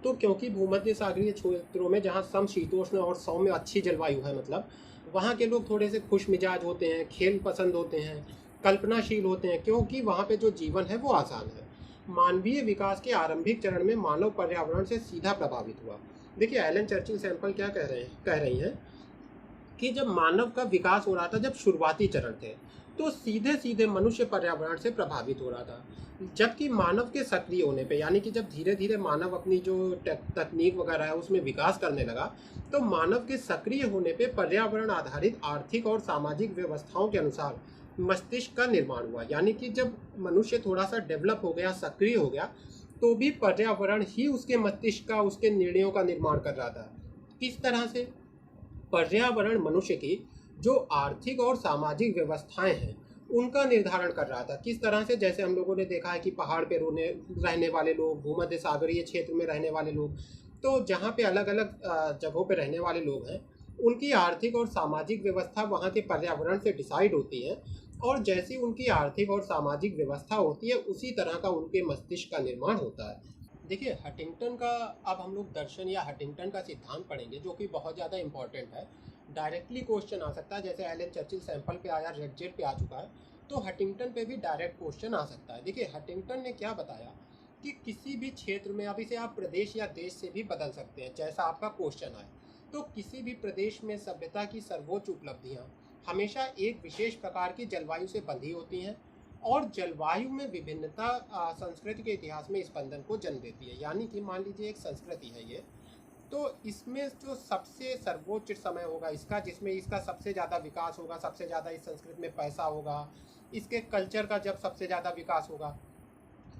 तो क्योंकि भूमध्य सागरीय क्षेत्रों में जहाँ समशीतोष्ण और सौम्य अच्छी जलवायु है, मतलब वहाँ के लोग थोड़े से खुश मिजाज होते हैं, खेल पसंद होते हैं, कल्पनाशील होते हैं, क्योंकि वहाँ पे जो जीवन है वो आसान है। मानवीय विकास के आरंभिक चरण में मानव पर्यावरण से सीधा प्रभावित हुआ। देखिए, एलन चर्चिल सैंपल क्या कह रही हैं कि जब मानव का विकास हो रहा था, जब शुरुआती चरण थे, तो सीधे सीधे मनुष्य पर्यावरण से प्रभावित हो रहा था। जबकि मानव के सक्रिय होने पे, यानी कि जब धीरे धीरे मानव अपनी जो तकनीक वगैरह है उसमें विकास करने लगा, तो मानव के सक्रिय होने पे पर्यावरण आधारित आर्थिक और सामाजिक व्यवस्थाओं के अनुसार मस्तिष्क का निर्माण हुआ। यानी कि जब मनुष्य थोड़ा सा डेवलप हो गया, सक्रिय हो गया, तो भी पर्यावरण ही उसके मस्तिष्क का, उसके निर्णयों का निर्माण कर रहा था। किस तरह से? पर्यावरण मनुष्य की जो आर्थिक और सामाजिक व्यवस्थाएं हैं उनका निर्धारण कर रहा था। किस तरह से? जैसे हम लोगों ने देखा है कि पहाड़ पे रहने वाले लोग, भूमध्य सागरीय क्षेत्र में रहने वाले लोग, तो जहाँ पे अलग अलग जगहों पे रहने वाले लोग हैं, उनकी आर्थिक और सामाजिक व्यवस्था वहाँ के पर्यावरण से डिसाइड होती है। और जैसी उनकी आर्थिक और सामाजिक व्यवस्था होती है, उसी तरह का उनके मस्तिष्क का निर्माण होता है। देखिए, हटिंगटन का, अब हम लोग दर्शन या हटिंगटन का सिद्धांत पढ़ेंगे, जो कि बहुत ज़्यादा इंपॉर्टेंट है। डायरेक्टली क्वेश्चन आ सकता है, जैसे एलन चर्चिल सैंपल पे आया, रेड जेट पे आ चुका है, तो हटिंगटन पे भी डायरेक्ट क्वेश्चन आ सकता है। देखिए, हटिंगटन ने क्या बताया कि किसी भी क्षेत्र में, अब इसे आप प्रदेश या देश से भी बदल सकते हैं जैसा आपका क्वेश्चन आए। तो किसी भी प्रदेश में सभ्यता की सर्वोच्च उपलब्धियाँ हमेशा एक विशेष प्रकार की जलवायु से बंधी होती हैं और जलवायु में विभिन्नता संस्कृति के इतिहास में स्पंदन को जन्म देती है। यानी कि मान लीजिए एक संस्कृति है ये, तो इसमें जो सबसे सर्वोच्च समय होगा इसका, जिसमें इसका सबसे ज़्यादा विकास होगा, सबसे ज़्यादा इस संस्कृति में पैसा होगा, इसके कल्चर का जब सबसे ज़्यादा विकास होगा,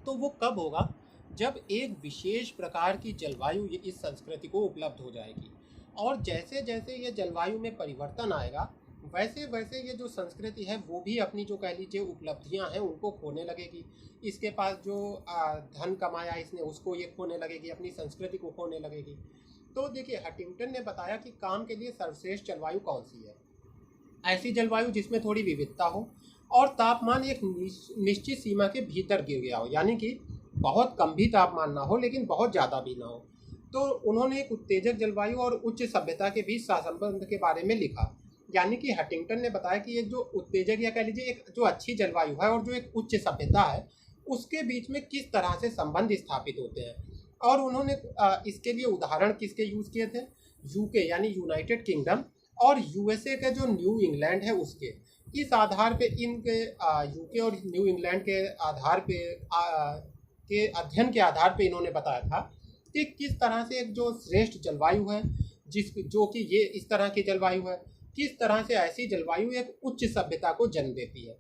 तो वो कब होगा? जब एक विशेष प्रकार की जलवायु इस संस्कृति को उपलब्ध हो जाएगी। और जैसे जैसे ये जलवायु में परिवर्तन आएगा, वैसे वैसे ये जो संस्कृति है वो भी अपनी जो कह लीजिए उपलब्धियां हैं उनको खोने लगेगी। इसके पास जो धन कमाया इसने, उसको ये खोने लगेगी, अपनी संस्कृति को खोने लगेगी। तो देखिए, हटिंगटन ने बताया कि काम के लिए सर्वश्रेष्ठ जलवायु कौन सी है? ऐसी जलवायु जिसमें थोड़ी विविधता हो और तापमान एक निश्चित सीमा के भीतर गिर गया हो। यानी कि बहुत कम भी तापमान ना हो लेकिन बहुत ज़्यादा भी ना हो। तो उन्होंने एक उत्तेजक जलवायु और उच्च सभ्यता के बीच सहसंबंध के बारे में लिखा। यानी कि हटिंगटन ने बताया कि एक जो उत्तेजक या कह लीजिए एक जो अच्छी जलवायु है और जो एक उच्च सभ्यता है, उसके बीच में किस तरह से संबंध स्थापित होते हैं। और उन्होंने इसके लिए उदाहरण किसके यूज़ किए थे? यूके यानी यूनाइटेड किंगडम और यूएसए का जो न्यू इंग्लैंड है उसके। इस आधार पे इनके यूके और न्यू इंग्लैंड के आधार पे के अध्ययन के आधार पे इन्होंने बताया था कि किस तरह से एक जो श्रेष्ठ जलवायु है, जिस जो कि ये इस तरह की जलवायु है, किस तरह से ऐसी जलवायु एक उच्च सभ्यता को जन्म देती है।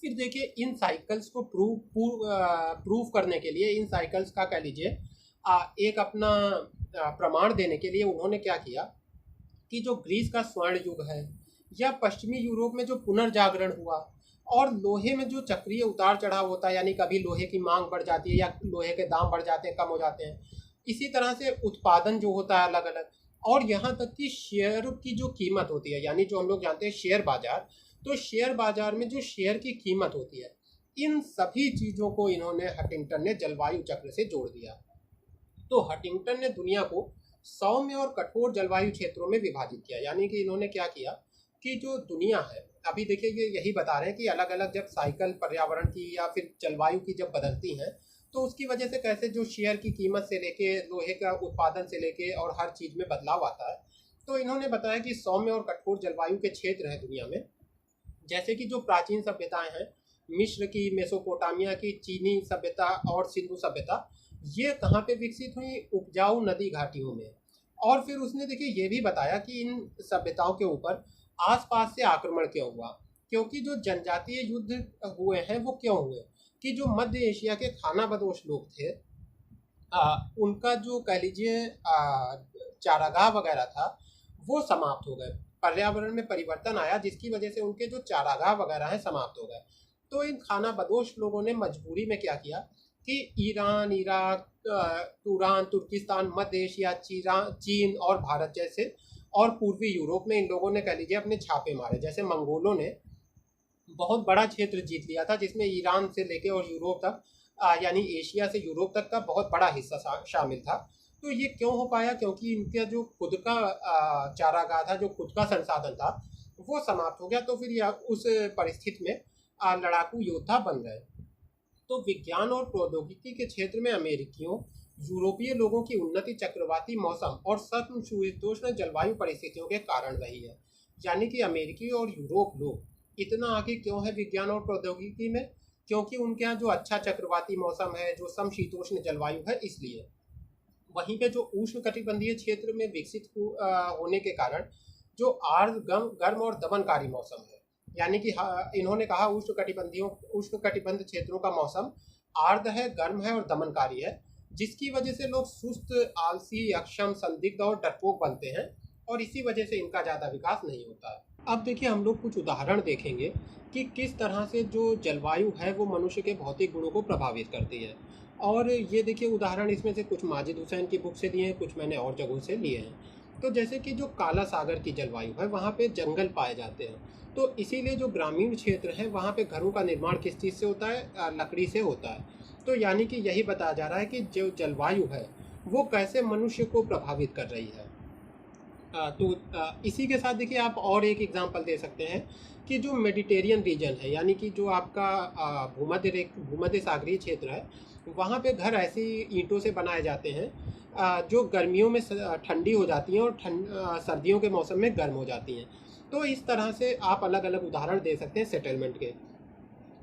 फिर देखिए इन साइकिल्स को प्रूव करने के लिए, इन साइकिल्स का कह लीजिए एक अपना प्रमाण देने के लिए उन्होंने क्या किया कि जो ग्रीस का स्वर्ण युग है या पश्चिमी यूरोप में जो पुनर्जागरण हुआ और लोहे में जो चक्रीय उतार चढ़ाव होता है, यानी कभी लोहे की मांग बढ़ जाती है या लोहे के दाम बढ़ जाते हैं, कम हो जाते हैं, इसी तरह से उत्पादन जो होता है अलग अलग, और यहाँ तक कि शेयर की जो कीमत होती है, यानी जो हम लोग जानते हैं शेयर बाजार, तो शेयर बाजार में जो शेयर की कीमत होती है, इन सभी चीज़ों को इन्होंने हंटिंगटन ने जलवायु चक्र से जोड़ दिया। तो हंटिंगटन ने दुनिया को सौम्य और कठोर जलवायु क्षेत्रों में विभाजित किया। यानी कि इन्होंने क्या किया कि जो दुनिया है, अभी देखिए ये यही बता रहे हैं कि अलग अलग जब साइकिल पर्यावरण की या फिर जलवायु की जब बदलती हैं तो उसकी वजह से कैसे जो शेयर की कीमत से लेके लोहे का उत्पादन से लेके और हर चीज़ में बदलाव आता है। तो इन्होंने बताया कि सौम्य और कठोर जलवायु के क्षेत्र हैं दुनिया में, जैसे कि जो प्राचीन सभ्यताएं हैं, मिस्र की, मेसोपोटामिया की, चीनी सभ्यता और सिंधु सभ्यता, ये कहाँ पे विकसित हुई? उपजाऊ नदी घाटियों में। और फिर उसने देखिए ये भी बताया कि इन सभ्यताओं के ऊपर आसपास से आक्रमण क्यों हुआ, क्योंकि जो जनजातीय युद्ध हुए हैं वो क्यों हुए कि जो मध्य एशिया के खानाबदोश लोग थे, उनका जो कह लीजिए चारागाह वगैरह था वो समाप्त हो गए, पर्यावरण में परिवर्तन आया जिसकी वजह से उनके जो चारागाह वगैरह हैं समाप्त हो गए। तो इन खानाबदोश लोगों ने मजबूरी में क्या किया कि ईरान, इराक, तुरान, तुर्किस्तान, मध्य एशिया, चीन और भारत जैसे और पूर्वी यूरोप में इन लोगों ने कह लीजिए अपने छापे मारे। जैसे मंगोलों ने बहुत बड़ा क्षेत्र जीत लिया था जिसमें ईरान से लेके और यूरोप तक, यानी एशिया से यूरोप तक का बहुत बड़ा हिस्सा शामिल था। तो ये क्यों हो पाया? क्योंकि इनका जो खुद का चारागाह था, जो खुद का संसाधन था, वो समाप्त हो गया। तो फिर यह उस परिस्थिति में लड़ाकू योद्धा बन गए। तो विज्ञान और प्रौद्योगिकी के क्षेत्र में अमेरिकियों, यूरोपीय लोगों की उन्नति चक्रवाती मौसम और समशीतोष्ण जलवायु परिस्थितियों के कारण रही है। यानी कि अमेरिकी और यूरोप लोग इतना आगे क्यों है विज्ञान और प्रौद्योगिकी में? क्योंकि उनके यहाँ जो अच्छा चक्रवाती मौसम है, जो समशीतोष्ण जलवायु है, इसलिए। वहीं पे जो उष्ण कटिबंधीय क्षेत्र में विकसित होने के कारण जो आर्द्र, गर्म और दमनकारी मौसम है, यानी कि इन्होंने कहा उष्ण कटिबंध क्षेत्रों का मौसम आर्द्र है, गर्म है और दमनकारी है, जिसकी वजह से लोग सुस्त, आलसी, अक्षम, संदिग्ध और डरपोक बनते हैं और इसी वजह से इनका ज़्यादा विकास नहीं होता है। अब देखिए हम लोग कुछ उदाहरण देखेंगे कि किस तरह से जो जलवायु है वो मनुष्य के भौतिक गुणों को प्रभावित करती है। और ये देखिए उदाहरण इसमें से कुछ माजिद हुसैन की बुक से लिए हैं, कुछ मैंने और जगहों से लिए हैं। तो जैसे कि जो काला सागर की जलवायु है वहाँ पे जंगल पाए जाते हैं, तो इसीलिए जो ग्रामीण क्षेत्र है वहाँ पे घरों का निर्माण किस चीज़ से होता है? लकड़ी से होता है। तो यानी कि यही बताया जा रहा है कि जो जलवायु है वो कैसे मनुष्य को प्रभावित कर रही है। तो इसी के साथ देखिए आप और एक एग्जांपल दे सकते हैं कि जो मेडिटेरियन रीजन है, यानी कि जो आपका भूमध्य सागरीय क्षेत्र है, वहाँ पे घर ऐसी ईंटों से बनाए जाते हैं जो गर्मियों में ठंडी हो जाती हैं और सर्दियों के मौसम में गर्म हो जाती हैं। तो इस तरह से आप अलग अलग उदाहरण दे सकते हैं सेटलमेंट के।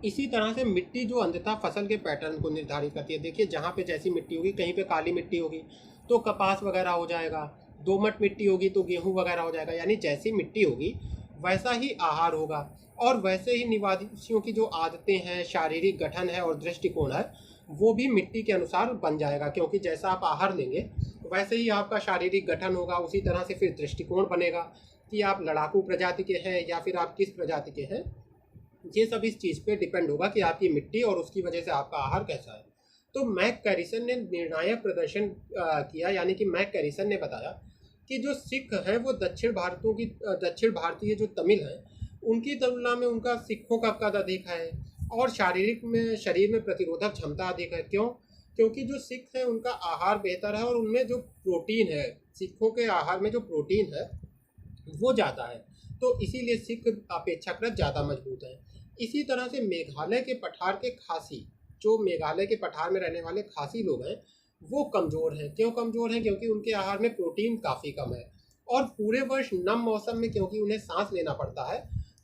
इसी तरह से मिट्टी जो अंततः फसल के पैटर्न को निर्धारित करती है। देखिए जहाँ पे जैसी मिट्टी होगी, कहीं पे काली मिट्टी होगी तो कपास वगैरह हो जाएगा, दोमट मिट्टी होगी तो गेहूं वगैरह हो जाएगा। यानी जैसी मिट्टी होगी वैसा ही आहार होगा और वैसे ही निवासियों की जो आदतें हैं, शारीरिक गठन है और दृष्टिकोण है, वो भी मिट्टी के अनुसार बन जाएगा। क्योंकि जैसा आप आहार लेंगे वैसे ही आपका शारीरिक गठन होगा, उसी तरह से फिर दृष्टिकोण बनेगा कि आप लड़ाकू प्रजाति के हैं या फिर आप किस प्रजाति के हैं। ये सब इस चीज़ पे डिपेंड होगा कि आपकी मिट्टी और उसकी वजह से आपका आहार कैसा है। तो मैक कैरिसन ने निर्णायक प्रदर्शन किया। यानी कि मैक कैरिसन ने बताया कि जो सिख हैं वो दक्षिण भारतीय जो तमिल हैं उनकी तुलना में उनका सिखों का कद अधिक है और शरीर में प्रतिरोधक क्षमता अधिक है। क्यों? क्योंकि जो सिख हैं उनका आहार बेहतर है और उनमें जो प्रोटीन है, सिखों के आहार में जो प्रोटीन है वो ज़्यादा है, तो इसीलिए सिख अपेक्षाकृत ज़्यादा मजबूत है। इसी तरह से मेघालय के पठार के खासी, जो मेघालय के पठार में रहने वाले खासी लोग हैं वो कमज़ोर हैं। क्यों कमज़ोर हैं? क्योंकि उनके आहार में प्रोटीन काफ़ी कम है और पूरे वर्ष नम मौसम में क्योंकि उन्हें सांस लेना पड़ता है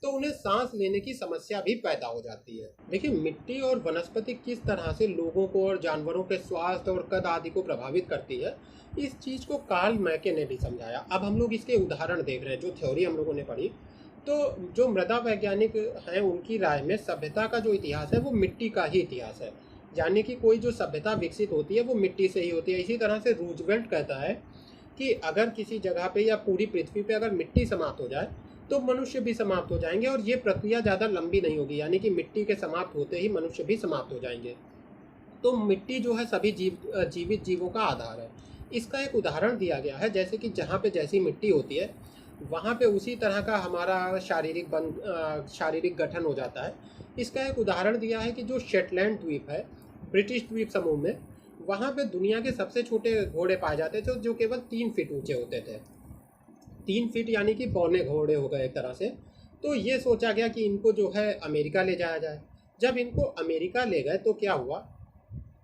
तो उन्हें सांस लेने की समस्या भी पैदा हो जाती है। देखिए, मिट्टी और वनस्पति किस तरह से लोगों को और जानवरों के स्वास्थ्य और कद आदि को प्रभावित करती है, इस चीज़ को कार्ल मैके ने भी समझाया। अब हम लोग इसके उदाहरण देख रहे हैं। जो थ्योरी हम लोगों ने पढ़ी, तो जो मृदा वैज्ञानिक हैं उनकी राय में सभ्यता का जो इतिहास है वो मिट्टी का ही इतिहास है। यानी कि कोई जो सभ्यता विकसित होती है वो मिट्टी से ही होती है। इसी तरह से रूजवेल्ट कहता है कि अगर किसी जगह पे या पूरी पृथ्वी पे अगर मिट्टी समाप्त हो जाए तो मनुष्य भी समाप्त हो जाएंगे, और ये प्रक्रिया ज़्यादा लंबी नहीं होगी। यानी कि मिट्टी के समाप्त होते ही मनुष्य भी समाप्त हो जाएंगे। तो मिट्टी जो है सभी जीवित जीवों का आधार है। इसका एक उदाहरण दिया गया है, जैसे कि जहाँ पे जैसी मिट्टी होती है वहाँ पे उसी तरह का हमारा शारीरिक गठन हो जाता है। इसका एक उदाहरण दिया है कि जो शेटलैंड द्वीप है ब्रिटिश द्वीप समूह में, वहाँ पे दुनिया के सबसे छोटे घोड़े पाए जाते थे जो केवल 3 फीट ऊंचे होते थे। 3 फीट यानी कि बौने घोड़े हो गए एक तरह से। तो ये सोचा गया कि इनको जो है अमेरिका ले जाया जाए। जब इनको अमेरिका ले गए तो क्या हुआ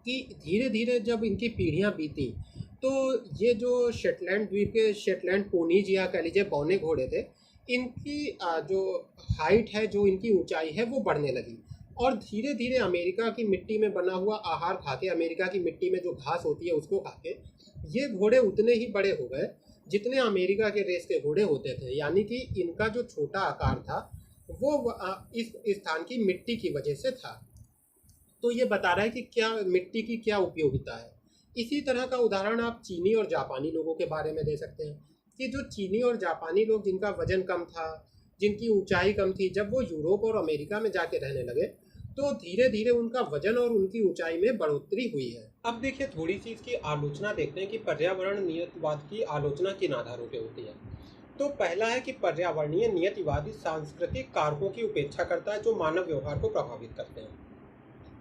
कि धीरे धीरे जब इनकी पीढ़ियां बीती, तो ये जो शेटलैंड द्वीप के शेटलैंड पोनीज या कह लीजिए बौने घोड़े थे, इनकी जो हाइट है, जो इनकी ऊंचाई है वो बढ़ने लगी। और धीरे धीरे अमेरिका की मिट्टी में बना हुआ आहार खा के, अमेरिका की मिट्टी में जो घास होती है उसको खा के, ये घोड़े उतने ही बड़े हो गए जितने अमेरिका के रेस के घोड़े होते थे। यानी कि इनका जो छोटा आकार था वो इस स्थान की मिट्टी की वजह से था। तो ये बता रहा है कि क्या मिट्टी की क्या उपयोगिता है। इसी तरह का उदाहरण आप चीनी और जापानी लोगों के बारे में दे सकते हैं कि जो चीनी और जापानी लोग, जिनका वजन कम था, जिनकी ऊंचाई कम थी, जब वो यूरोप और अमेरिका में जाके रहने लगे तो धीरे धीरे उनका वजन और उनकी ऊंचाई में बढ़ोतरी हुई है। अब देखिए, थोड़ी सी इसकी आलोचना देखते हैं कि पर्यावरण नियतिवाद की आलोचना किन आधारों पे होती है। तो पहला है कि पर्यावरणीय नियतिवादी सांस्कृतिक कारकों की उपेक्षा करता है जो मानव व्यवहार को प्रभावित करते हैं।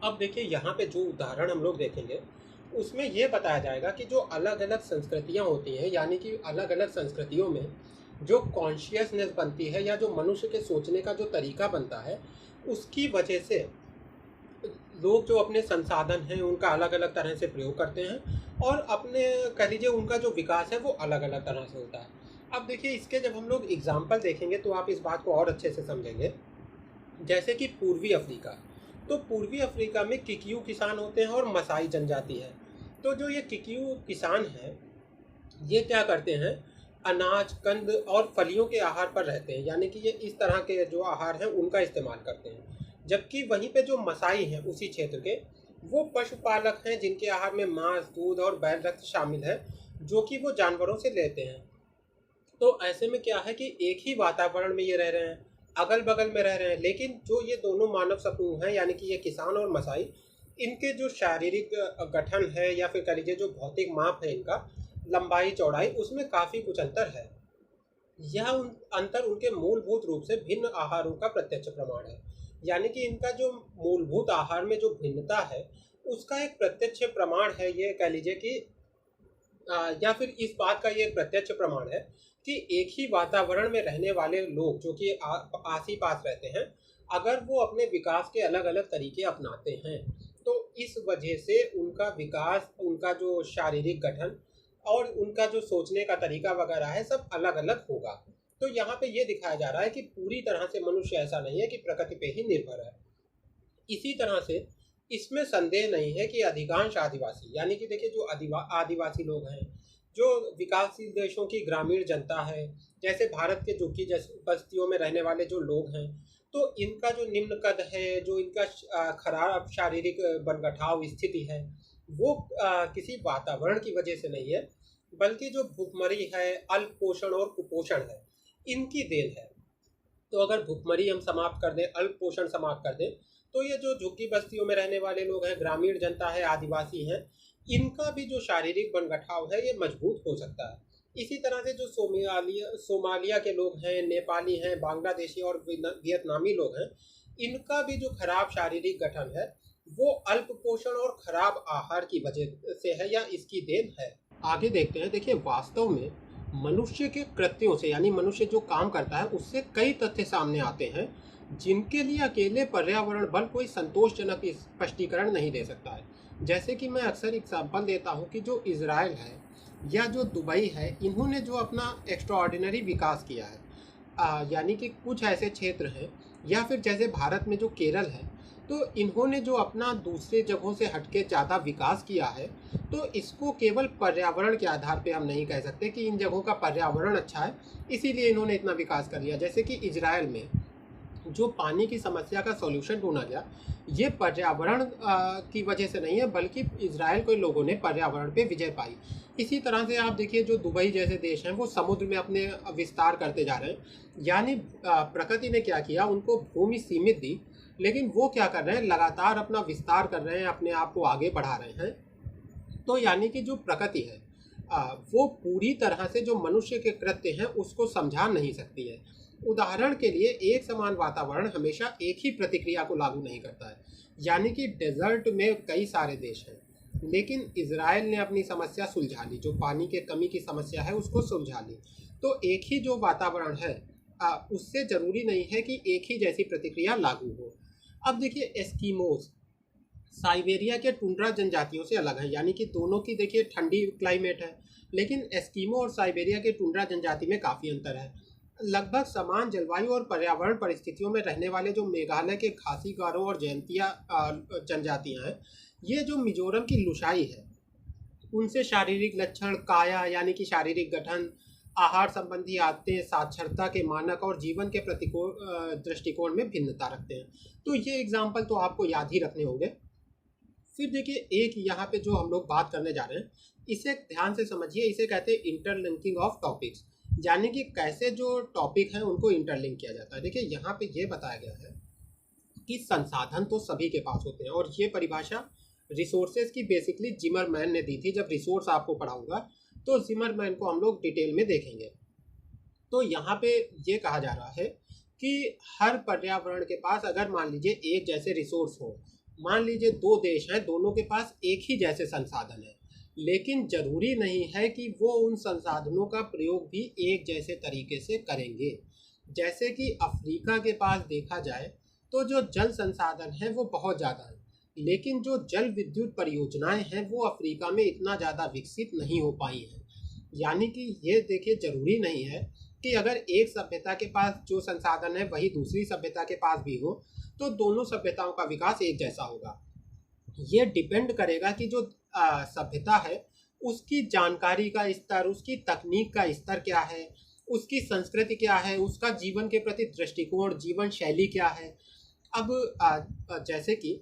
अब देखिए, यहाँ पे जो उदाहरण हम लोग देखेंगे उसमें यह बताया जाएगा कि जो अलग अलग संस्कृतियाँ होती हैं, यानी कि अलग अलग संस्कृतियों में जो कॉन्शियसनेस बनती है या जो मनुष्य के सोचने का जो तरीका बनता है, उसकी वजह से लोग जो अपने संसाधन हैं उनका अलग अलग तरह से प्रयोग करते हैं, और अपने कह लीजिए उनका जो विकास है वो अलग अलग तरह से होता है। अब देखिए, इसके जब हम लोग एग्जाम्पल देखेंगे तो आप इस बात को और अच्छे से समझेंगे। जैसे कि पूर्वी अफ्रीका, तो पूर्वी अफ्रीका में किकियू किसान होते हैं और मसाई जनजाति है। तो जो ये किकियू किसान हैं, ये क्या करते हैं, अनाज, कंद और फलियों के आहार पर रहते हैं। यानी कि ये इस तरह के जो आहार हैं उनका इस्तेमाल करते हैं। जबकि वहीं पे जो मसाई हैं उसी क्षेत्र के, वो पशुपालक हैं जिनके आहार में मांस, दूध और बैल रक्त शामिल है, जो कि वो जानवरों से लेते हैं। तो ऐसे में क्या है कि एक ही वातावरण में ये रह रहे हैं, अगल बगल में रह रहे हैं, लेकिन जो ये दोनों मानव समूह हैं, यानी कि ये किसान और मसाई, इनके जो शारीरिक गठन है या फिर कह लीजिए जो भौतिक माप है इनका, लंबाई चौड़ाई, उसमें काफ़ी कुछ अंतर है। यह अंतर उनके मूलभूत रूप से भिन्न आहारों का प्रत्यक्ष प्रमाण है। यानी कि इनका जो मूलभूत आहार में जो भिन्नता है उसका एक प्रत्यक्ष प्रमाण है, ये कह लीजिए कि या फिर इस बात का ये एक प्रत्यक्ष प्रमाण है कि एक ही वातावरण में रहने वाले लोग जो कि आस ही पास रहते हैं, अगर वो अपने विकास के अलग अलग तरीके अपनाते हैं तो इस वजह से उनका विकास, उनका जो शारीरिक गठन और उनका जो सोचने का तरीका वगैरह है सब अलग अलग होगा। तो यहाँ पे ये दिखाया जा रहा है कि पूरी तरह से मनुष्य ऐसा नहीं है कि प्रकृति पे ही निर्भर है। इसी तरह से इसमें संदेह नहीं है कि अधिकांश आदिवासी, यानी कि देखिए जो आदिवासी लोग हैं, जो विकासशील देशों की ग्रामीण जनता है, जैसे भारत के झुग्गी बस्तियों में रहने वाले जो लोग हैं, तो इनका जो निम्न कद है, जो इनका खराब शारीरिक बनगठाव स्थिति है, वो किसी वातावरण की वजह से नहीं है, बल्कि जो भूखमरी है, अल्प पोषण और कुपोषण है, इनकी देन है। तो अगर भूखमरी हम समाप्त कर दें, अल्प पोषण समाप्त कर दें, तो ये जो झुग्गी बस्तियों में रहने वाले लोग हैं, ग्रामीण जनता है, आदिवासी हैं, इनका भी जो शारीरिक बनगठाव है ये मजबूत हो सकता है। इसी तरह से जो सोमालिया के लोग हैं, नेपाली हैं, बांग्लादेशी और वियतनामी लोग हैं, इनका भी जो खराब शारीरिक गठन है वो अल्प पोषण और खराब आहार की वजह से है या इसकी देन है। आगे देखते हैं। देखिए, वास्तव में मनुष्य के कृत्यों से, यानी मनुष्य जो काम करता है उससे कई तथ्य सामने आते हैं जिनके लिए अकेले पर्यावरण बल कोई संतोषजनक स्पष्टीकरण नहीं दे सकता है। जैसे कि मैं अक्सर एग्जाम्पल देता हूँ कि जो इजराइल है या जो दुबई है, इन्होंने जो अपना एक्स्ट्राऑर्डिनरी विकास किया है, यानी कि कुछ ऐसे क्षेत्र हैं या फिर जैसे भारत में जो केरल है, तो इन्होंने जो अपना दूसरे जगहों से हटके ज़्यादा विकास किया है, तो इसको केवल पर्यावरण के आधार पे हम नहीं कह सकते कि इन जगहों का पर्यावरण अच्छा है इसीलिए इन्होंने इतना विकास कर लिया। जैसे कि इजराइल में जो पानी की समस्या का सॉल्यूशन ढूंढा गया, ये पर्यावरण की वजह से नहीं है, बल्कि इजराइल के लोगों ने पर्यावरण पे विजय पाई। इसी तरह से आप देखिए जो दुबई जैसे देश हैं वो समुद्र में अपने विस्तार करते जा रहे हैं। यानी प्रकृति ने क्या किया, उनको भूमि सीमित दी, लेकिन वो क्या कर रहे हैं, लगातार अपना विस्तार कर रहे हैं, अपने आप को आगे बढ़ा रहे हैं। तो यानी कि जो प्रकृति है वो पूरी तरह से जो मनुष्य के कृत्य हैं उसको समझा नहीं सकती है। उदाहरण के लिए एक समान वातावरण हमेशा एक ही प्रतिक्रिया को लागू नहीं करता है। यानी कि डेजर्ट में कई सारे देश हैं, लेकिन इजराइल ने अपनी समस्या सुलझा ली, जो पानी के कमी की समस्या है उसको सुलझा ली। तो एक ही जो वातावरण है उससे ज़रूरी नहीं है कि एक ही जैसी प्रतिक्रिया लागू हो। अब देखिए एस्कीमोज साइबेरिया के टुंड्रा जनजातियों से अलग है, यानी कि दोनों की देखिए ठंडी क्लाइमेट है, लेकिन एस्कीमो और साइबेरिया के टुंड्रा जनजाति में काफ़ी अंतर है। लगभग समान जलवायु और पर्यावरण परिस्थितियों में रहने वाले जो मेघालय के खासी गारो और जयंतिया जनजातियां हैं, ये जो मिजोरम की लुशाई है, उनसे शारीरिक लक्षण, काया यानी कि शारीरिक गठन, आहार संबंधी आदतें, साक्षरता के मानक और जीवन के प्रतिकूल दृष्टिकोण में भिन्नता रखते हैं। तो ये एग्जाम्पल तो आपको याद ही रखने होंगे। फिर देखिए एक यहाँ पे जो हम लोग बात करने जा रहे हैं, इसे ध्यान से समझिए, इसे कहते हैं इंटरलिंकिंग ऑफ टॉपिक्स, यानी कि कैसे जो टॉपिक हैं उनको इंटरलिंक किया जाता है। देखिए यहाँ पे ये बताया गया है कि संसाधन तो सभी के पास होते हैं, और ये परिभाषा रिसोर्सेज की बेसिकली जिमरमैन ने दी थी। जब रिसोर्स आपको पढ़ाऊंगा तो जिमरमैन को हम लोग डिटेल में देखेंगे। तो यहाँ पे ये कहा जा रहा है कि हर पर्यावरण के पास अगर मान लीजिए एक जैसे रिसोर्स हो, मान लीजिए दो देश हैं, दोनों के पास एक ही जैसे संसाधन है, लेकिन जरूरी नहीं है कि वो उन संसाधनों का प्रयोग भी एक जैसे तरीके से करेंगे। जैसे कि अफ्रीका के पास देखा जाए तो जो जल संसाधन है वो बहुत ज़्यादा है, लेकिन जो जल विद्युत परियोजनाएं हैं वो अफ्रीका में इतना ज़्यादा विकसित नहीं हो पाई हैं। यानी कि ये देखिए ज़रूरी नहीं है कि अगर एक सभ्यता के पास जो संसाधन है वही दूसरी सभ्यता के पास भी हो तो दोनों सभ्यताओं का विकास एक जैसा होगा। ये डिपेंड करेगा कि जो सभ्यता है उसकी जानकारी का स्तर, उसकी तकनीक का स्तर क्या है, उसकी संस्कृति क्या है, उसका जीवन के प्रति दृष्टिकोण, जीवन शैली क्या है। अब जैसे कि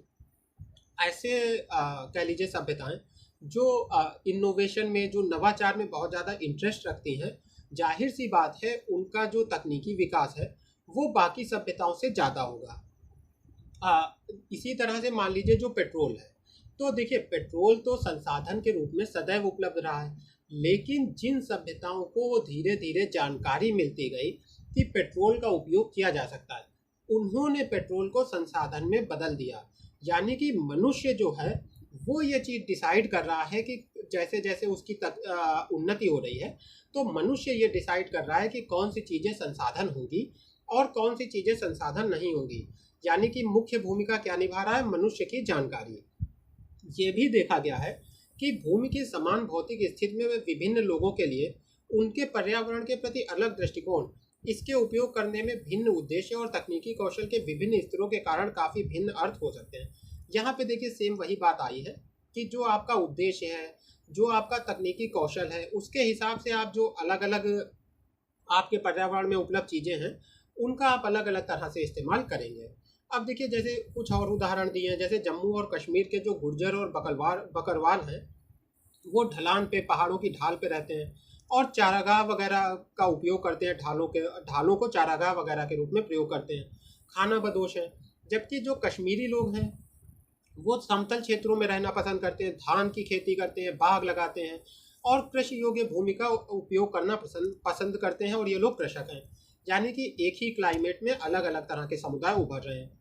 ऐसे कह लीजिए सभ्यताएं जो इनोवेशन में, जो नवाचार में बहुत ज़्यादा इंटरेस्ट रखती हैं, जाहिर सी बात है उनका जो तकनीकी विकास है वो बाकी सभ्यताओं से ज़्यादा होगा। इसी तरह से मान लीजिए जो पेट्रोल है, तो देखिए पेट्रोल तो संसाधन के रूप में सदैव उपलब्ध रहा है, लेकिन जिन सभ्यताओं को धीरे धीरे जानकारी मिलती गई कि पेट्रोल का उपयोग किया जा सकता है, उन्होंने पेट्रोल को संसाधन में बदल दिया। यानी कि मनुष्य जो है वो ये चीज़ डिसाइड कर रहा है कि जैसे जैसे उसकी उन्नति हो रही है, तो मनुष्य ये डिसाइड कर रहा है कि कौन सी चीज़ें संसाधन होंगी और कौन सी चीज़ें संसाधन नहीं होंगी। यानी कि मुख्य भूमिका क्या निभा रहा है, मनुष्य की जानकारी। ये भी देखा गया है कि भूमि की समान भौतिक स्थिति में विभिन्न लोगों के लिए उनके पर्यावरण के प्रति अलग दृष्टिकोण, इसके उपयोग करने में भिन्न उद्देश्य और तकनीकी कौशल के विभिन्न स्तरों के कारण काफ़ी भिन्न अर्थ हो सकते हैं। यहाँ पे देखिए सेम वही बात आई है कि जो आपका उद्देश्य है, जो आपका तकनीकी कौशल है, उसके हिसाब से आप जो अलग अलग आपके पर्यावरण में उपलब्ध चीज़ें हैं उनका आप अलग अलग तरह से इस्तेमाल करेंगे। अब देखिए जैसे कुछ और उदाहरण दिए हैं, जैसे जम्मू और कश्मीर के जो गुर्जर और बकरवाल हैं, वो ढलान पे, पहाड़ों की ढाल पे रहते हैं और चारागाह वगैरह का उपयोग करते हैं, ढालों को चारागाह वगैरह के रूप में प्रयोग करते हैं, खाना बदोश है। जबकि जो कश्मीरी लोग हैं वो समतल क्षेत्रों में रहना पसंद करते हैं, धान की खेती करते हैं, बाग लगाते हैं और कृषि योग्य भूमि का उपयोग करना पसंद करते हैं, और ये लोग कृषक हैं। यानी कि एक ही क्लाइमेट में अलग अलग तरह के समुदाय उभर रहे हैं।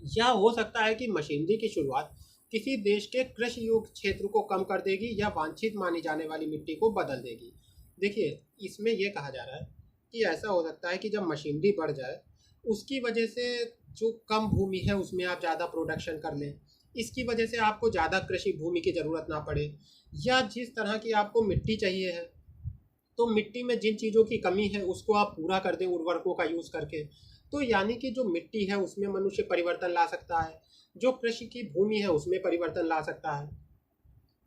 या हो सकता है कि मशीनरी की शुरुआत किसी देश के कृषि योग्य क्षेत्र को कम कर देगी या वांछित मानी जाने वाली मिट्टी को बदल देगी। देखिए इसमें यह कहा जा रहा है कि ऐसा हो सकता है कि जब मशीनरी बढ़ जाए उसकी वजह से जो कम भूमि है उसमें आप ज़्यादा प्रोडक्शन कर लें, इसकी वजह से आपको ज़्यादा कृषि भूमि की ज़रूरत ना पड़े, या जिस तरह की आपको मिट्टी चाहिए है तो मिट्टी में जिन चीज़ों की कमी है उसको आप पूरा कर दें उर्वरकों का यूज़ करके। तो यानी कि जो मिट्टी है उसमें मनुष्य परिवर्तन ला सकता है, जो कृषि की भूमि है उसमें परिवर्तन ला सकता है।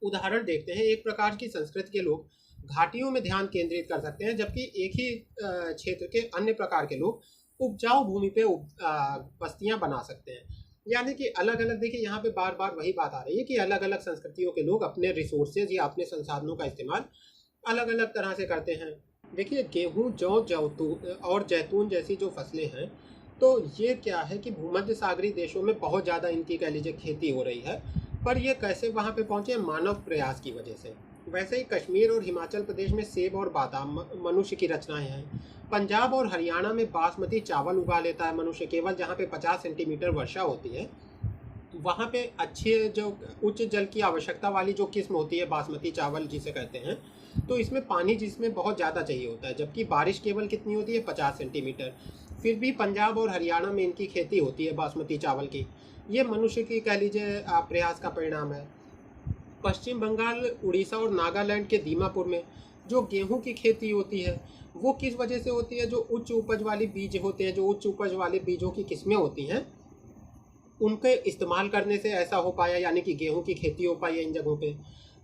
उदाहरण देखते हैं, एक प्रकार की संस्कृति के लोग घाटियों में ध्यान केंद्रित कर सकते हैं, जबकि एक ही क्षेत्र के अन्य प्रकार के लोग उपजाऊ भूमि पे बस्तियां बना सकते हैं। यानी कि अलग अलग, देखिए यहाँ पे बार बार वही बात आ रही है कि अलग अलग संस्कृतियों के लोग अपने रिसोर्सेज या अपने संसाधनों का इस्तेमाल अलग अलग तरह से करते हैं। देखिए गेहूं, जौ, जैतून और जैतून जैसी जो फसलें हैं, तो ये क्या है कि भूमध्य सागरीय देशों में बहुत ज़्यादा इनकी कह लीजिए खेती हो रही है। पर ये कैसे वहाँ पे पहुँचे? मानव प्रयास की वजह से। वैसे ही कश्मीर और हिमाचल प्रदेश में सेब और बादाम मनुष्य की रचनाएं हैं। पंजाब और हरियाणा में बासमती चावल उगा लेता है मनुष्य केवल, जहाँ पे 50 सेंटीमीटर वर्षा होती है। वहाँ पे अच्छे जो उच्च जल की आवश्यकता वाली जो किस्म होती है बासमती चावल जिसे कहते हैं, तो इसमें पानी जिसमें बहुत ज़्यादा चाहिए होता है, जबकि बारिश केवल कितनी होती है? 50 सेंटीमीटर। फिर भी पंजाब और हरियाणा में इनकी खेती होती है बासमती चावल की। ये मनुष्य की कह लीजिए प्रयास का परिणाम है। पश्चिम बंगाल, उड़ीसा और नागालैंड के दीमापुर में जो गेहूं की खेती होती है वो किस वजह से होती है? जो उच्च उपज वाली बीज होते हैं, जो उच्च उपज वाले बीजों की किस्में होती हैं, उनके इस्तेमाल करने से ऐसा हो पाया, यानी कि गेहूं की खेती हो पाई है इन जगहों पे।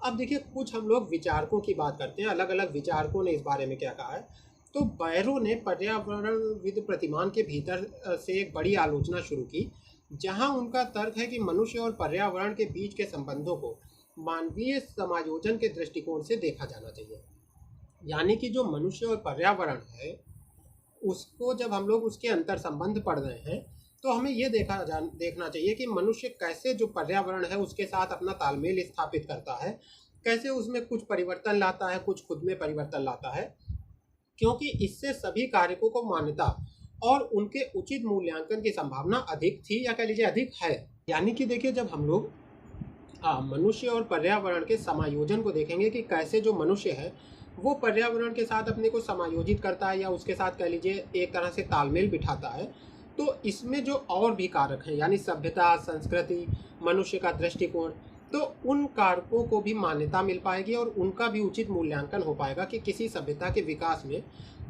अब देखिए कुछ हम लोग विचारकों की बात करते हैं, अलग अलग विचारकों ने इस बारे में क्या कहा है। तो बैरो ने पर्यावरणविद प्रतिमान के भीतर से एक बड़ी आलोचना शुरू की, जहां उनका तर्क है कि मनुष्य और पर्यावरण के बीच के संबंधों को मानवीय समायोजन के दृष्टिकोण से देखा जाना चाहिए। यानी कि जो मनुष्य और पर्यावरण है उसको जब हम लोग उसके अंतर संबंध पढ़ रहे हैं, तो हमें ये देखना चाहिए कि मनुष्य कैसे जो पर्यावरण है उसके साथ अपना तालमेल स्थापित करता है, कैसे उसमें कुछ परिवर्तन लाता है, कुछ खुद में परिवर्तन लाता है, क्योंकि इससे सभी कारकों को मान्यता और उनके उचित मूल्यांकन की संभावना अधिक थी, या कह लीजिए अधिक है। यानी कि देखिए जब हम लोग मनुष्य और पर्यावरण के समायोजन को देखेंगे कि कैसे जो मनुष्य है वो पर्यावरण के साथ अपने को समायोजित करता है या उसके साथ कह लीजिए एक तरह से तालमेल बिठाता है, तो इसमें जो और भी कारक हैं यानी सभ्यता, संस्कृति, मनुष्य का दृष्टिकोण, तो उन कारकों को भी मान्यता मिल पाएगी और उनका भी उचित मूल्यांकन हो पाएगा कि किसी सभ्यता के विकास में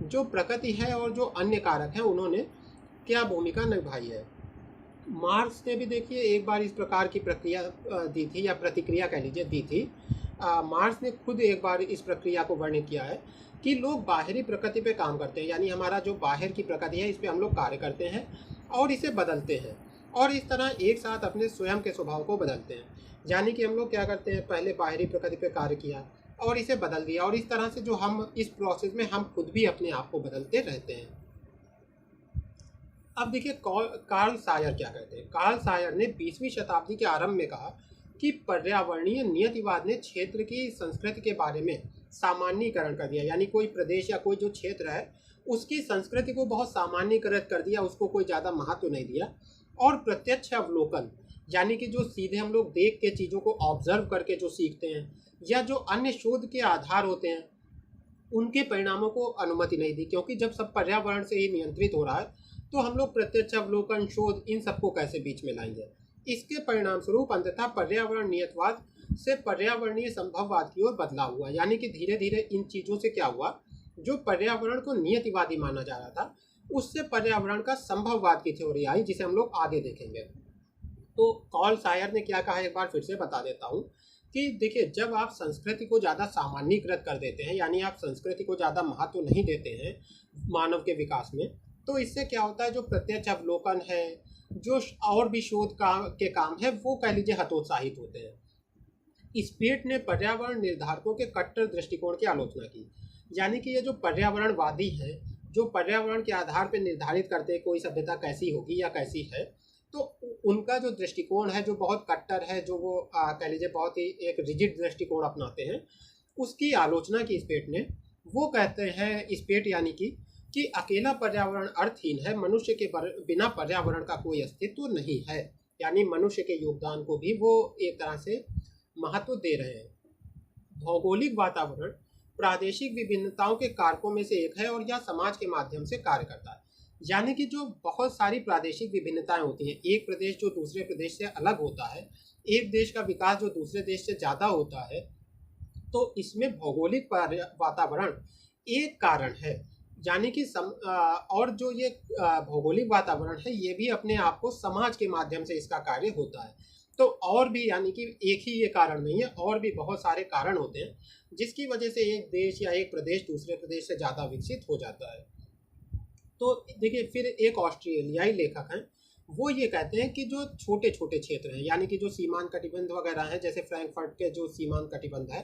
जो प्रकृति है और जो अन्य कारक हैं उन्होंने क्या भूमिका निभाई है। मार्क्स ने भी देखिए एक बार इस प्रकार की प्रक्रिया दी थी, या प्रतिक्रिया कह लीजिए दी थी। मार्क्स ने खुद एक बार इस प्रक्रिया को वर्णित किया है कि लोग बाहरी प्रकृति पे काम करते हैं, यानी हमारा जो बाहर की प्रकृति है इस पे हम लोग कार्य करते हैं और इसे बदलते हैं, और इस तरह एक साथ अपने स्वयं के स्वभाव को बदलते हैं। यानी कि हम लोग क्या करते हैं, पहले बाहरी प्रकृति पे कार्य किया और इसे बदल दिया, और इस तरह से जो हम इस प्रोसेस में हम खुद भी अपने आप को बदलते रहते हैं। अब देखिए कार्ल सायर क्या कहते हैं। कार्ल सायर ने 20वीं शताब्दी के आरंभ में कहा कि पर्यावरणीय नियतिवाद ने क्षेत्र की संस्कृति के बारे में सामान्यीकरण कर दिया, यानी कोई प्रदेश या कोई जो क्षेत्र है उसकी संस्कृति को बहुत सामान्यीकृत कर दिया, उसको कोई ज़्यादा महत्व नहीं दिया। और प्रत्यक्ष अवलोकन, यानी कि जो सीधे हम लोग देख के चीज़ों को ऑब्जर्व करके जो सीखते हैं, या जो अन्य शोध के आधार होते हैं उनके परिणामों को अनुमति नहीं दी, क्योंकि जब सब पर्यावरण से ही नियंत्रित हो रहा है तो हम लोग प्रत्यक्ष अवलोकन, शोध, इन सबको कैसे बीच में लाएंगे। इसके परिणाम स्वरूप अंततः पर्यावरण नियतवाद से पर्यावरणीय संभववाद की ओर बदलाव हुआ। यानी कि धीरे धीरे इन चीज़ों से क्या हुआ, जो पर्यावरण को नियतिवादी माना जा रहा था उससे पर्यावरण का संभववाद की थ्योरी आई, जिसे हम लोग आगे देखेंगे। तो कार्ल सायर ने क्या कहा एक बार फिर से बता देता हूँ कि देखिए जब आप संस्कृति को ज़्यादा सामान्यीकृत कर देते हैं, यानी आप संस्कृति को ज़्यादा महत्व नहीं देते हैं मानव के विकास में, तो इससे क्या होता है, जो प्रत्यक्ष अवलोकन है, जो और भी शोध के काम है, वो कह लीजिए हतोत्साहित होते हैं। स्पीट ने पर्यावरण निर्धारकों के कट्टर दृष्टिकोण की आलोचना की। यानी कि ये जो पर्यावरणवादी हैं, जो पर्यावरण के आधार पर निर्धारित करते हैं कोई सभ्यता कैसी होगी या कैसी है, तो उनका जो दृष्टिकोण है जो बहुत कट्टर है, जो वो कह लीजिए बहुत ही एक रिजिड दृष्टिकोण अपनाते हैं, उसकी आलोचना की स्पेट ने। वो कहते हैं स्पेट यानी कि अकेला पर्यावरण अर्थहीन है, मनुष्य के बिना पर्यावरण का कोई अस्तित्व नहीं है। यानी मनुष्य के योगदान को भी वो एक तरह से महत्व दे रहे हैं। भौगोलिक वातावरण प्रादेशिक विभिन्नताओं के कारकों में से एक है और यह समाज के माध्यम से कार्य करता है। यानी कि जो बहुत सारी प्रादेशिक विभिन्नताएं होती हैं, एक प्रदेश जो दूसरे प्रदेश से अलग होता है, एक देश का विकास जो दूसरे देश से ज़्यादा होता है, तो इसमें भौगोलिक वातावरण एक कारण है। यानी कि और जो ये भौगोलिक वातावरण है ये भी अपने आप को समाज के माध्यम से इसका कार्य होता है। तो और भी यानी कि एक ही ये कारण नहीं है, और भी बहुत सारे कारण होते हैं जिसकी वजह से एक देश या एक प्रदेश दूसरे प्रदेश से ज़्यादा विकसित हो जाता है। तो देखिए, फिर एक ऑस्ट्रेलियाई लेखक हैं, वो ये कहते हैं कि जो छोटे छोटे क्षेत्र हैं, यानी कि जो सीमांत कटिबंध वगैरह हैं, जैसे फ्रैंकफर्ट के जो सीमांत कटिबंध है,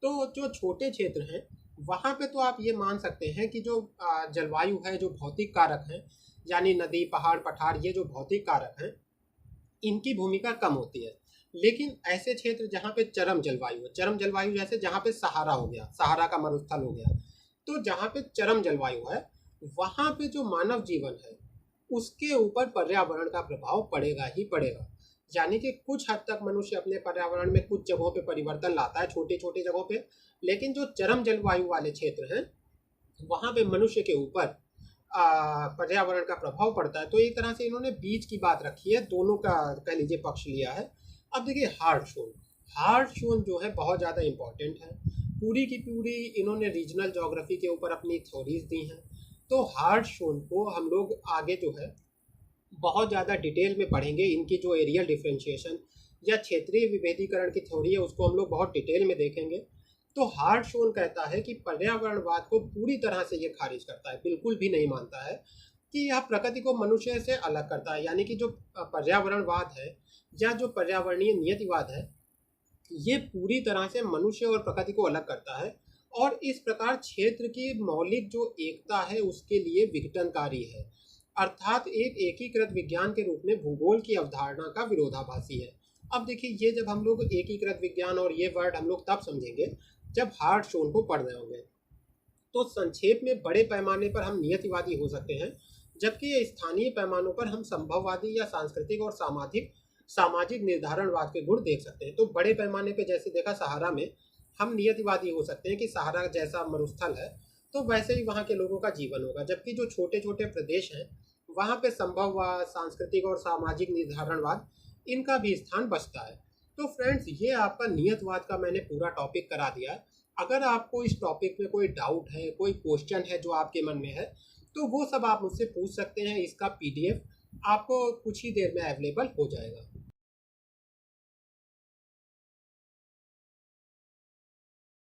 तो जो छोटे क्षेत्र हैं वहाँ पे तो आप ये मान सकते हैं कि जो जलवायु है, जो भौतिक कारक हैं, यानी नदी पहाड़ पठार, ये जो भौतिक कारक हैं इनकी भूमिका कम होती है। लेकिन ऐसे क्षेत्र जहाँ पे चरम जलवायु है, चरम जलवायु जैसे जहाँ पे सहारा हो गया, सहारा का मरुस्थल हो गया, तो जहाँ पे चरम जलवायु है वहाँ पे जो मानव जीवन है उसके ऊपर पर्यावरण का प्रभाव पड़ेगा ही पड़ेगा। यानी कि कुछ हद तक मनुष्य अपने पर्यावरण में कुछ जगहों पे परिवर्तन लाता है, छोटे छोटे जगहों पे, लेकिन जो चरम जलवायु वाले क्षेत्र हैं वहाँ पे मनुष्य के ऊपर पर्यावरण का प्रभाव पड़ता है। तो एक तरह से इन्होंने बीच की बात रखी है, दोनों का कह लीजिए पक्ष लिया है। अब देखिए हार्ड जोन जो है बहुत ज़्यादा इम्पोर्टेंट है। पूरी की पूरी इन्होंने रीजनल ज्योग्राफी के ऊपर अपनी थ्योरीज दी हैं। तो हार्ड जोन को हम लोग आगे जो है बहुत ज़्यादा डिटेल में पढ़ेंगे। इनकी जो एरियल डिफ्रेंशिएशन या क्षेत्रीय विभेदीकरण की थ्योरी है उसको हम लोग बहुत डिटेल में देखेंगे। तो हार्ड शोन कहता है कि पर्यावरणवाद को पूरी तरह से ये खारिज करता है, बिल्कुल भी नहीं मानता है कि यह प्रकृति को मनुष्य से अलग करता है। यानी कि जो पर्यावरणवाद है या जो पर्यावरणीय नियतिवाद है ये पूरी तरह से मनुष्य और प्रकृति को अलग करता है, और इस प्रकार क्षेत्र की मौलिक जो एकता है उसके लिए विघटनकारी है। अर्थात एक एकीकृत विज्ञान के रूप में भूगोल की अवधारणा का विरोधाभासी है। अब देखिए, ये जब हम लोग एकीकृत विज्ञान और ये वर्ड हम लोग तब समझेंगे जब हार्ड शोन को पढ़ रहे होंगे। तो संक्षेप में बड़े पैमाने पर हम नियतिवादी हो सकते हैं, जबकि स्थानीय पैमानों पर हम संभववादी या सांस्कृतिक और सामाजिक सामाजिक निर्धारणवाद के गुण देख सकते हैं। तो बड़े पैमाने पर जैसे देखा सहारा में, हम नियतिवादी हो सकते हैं कि सहारा जैसा मरुस्थल है तो वैसे ही वहाँ के लोगों का जीवन होगा, जबकि जो छोटे छोटे प्रदेश हैं वहाँ पे संभववाद, सांस्कृतिक और सामाजिक निर्धारणवाद, इनका भी स्थान बचता है। तो फ्रेंड्स, ये आपका नियतवाद का मैंने पूरा टॉपिक करा दिया है। अगर आपको इस टॉपिक में कोई डाउट है, कोई क्वेश्चन है जो आपके मन में है, तो वो सब आप मुझसे पूछ सकते हैं। इसका पीडीएफ आपको कुछ ही देर में अवेलेबल हो जाएगा।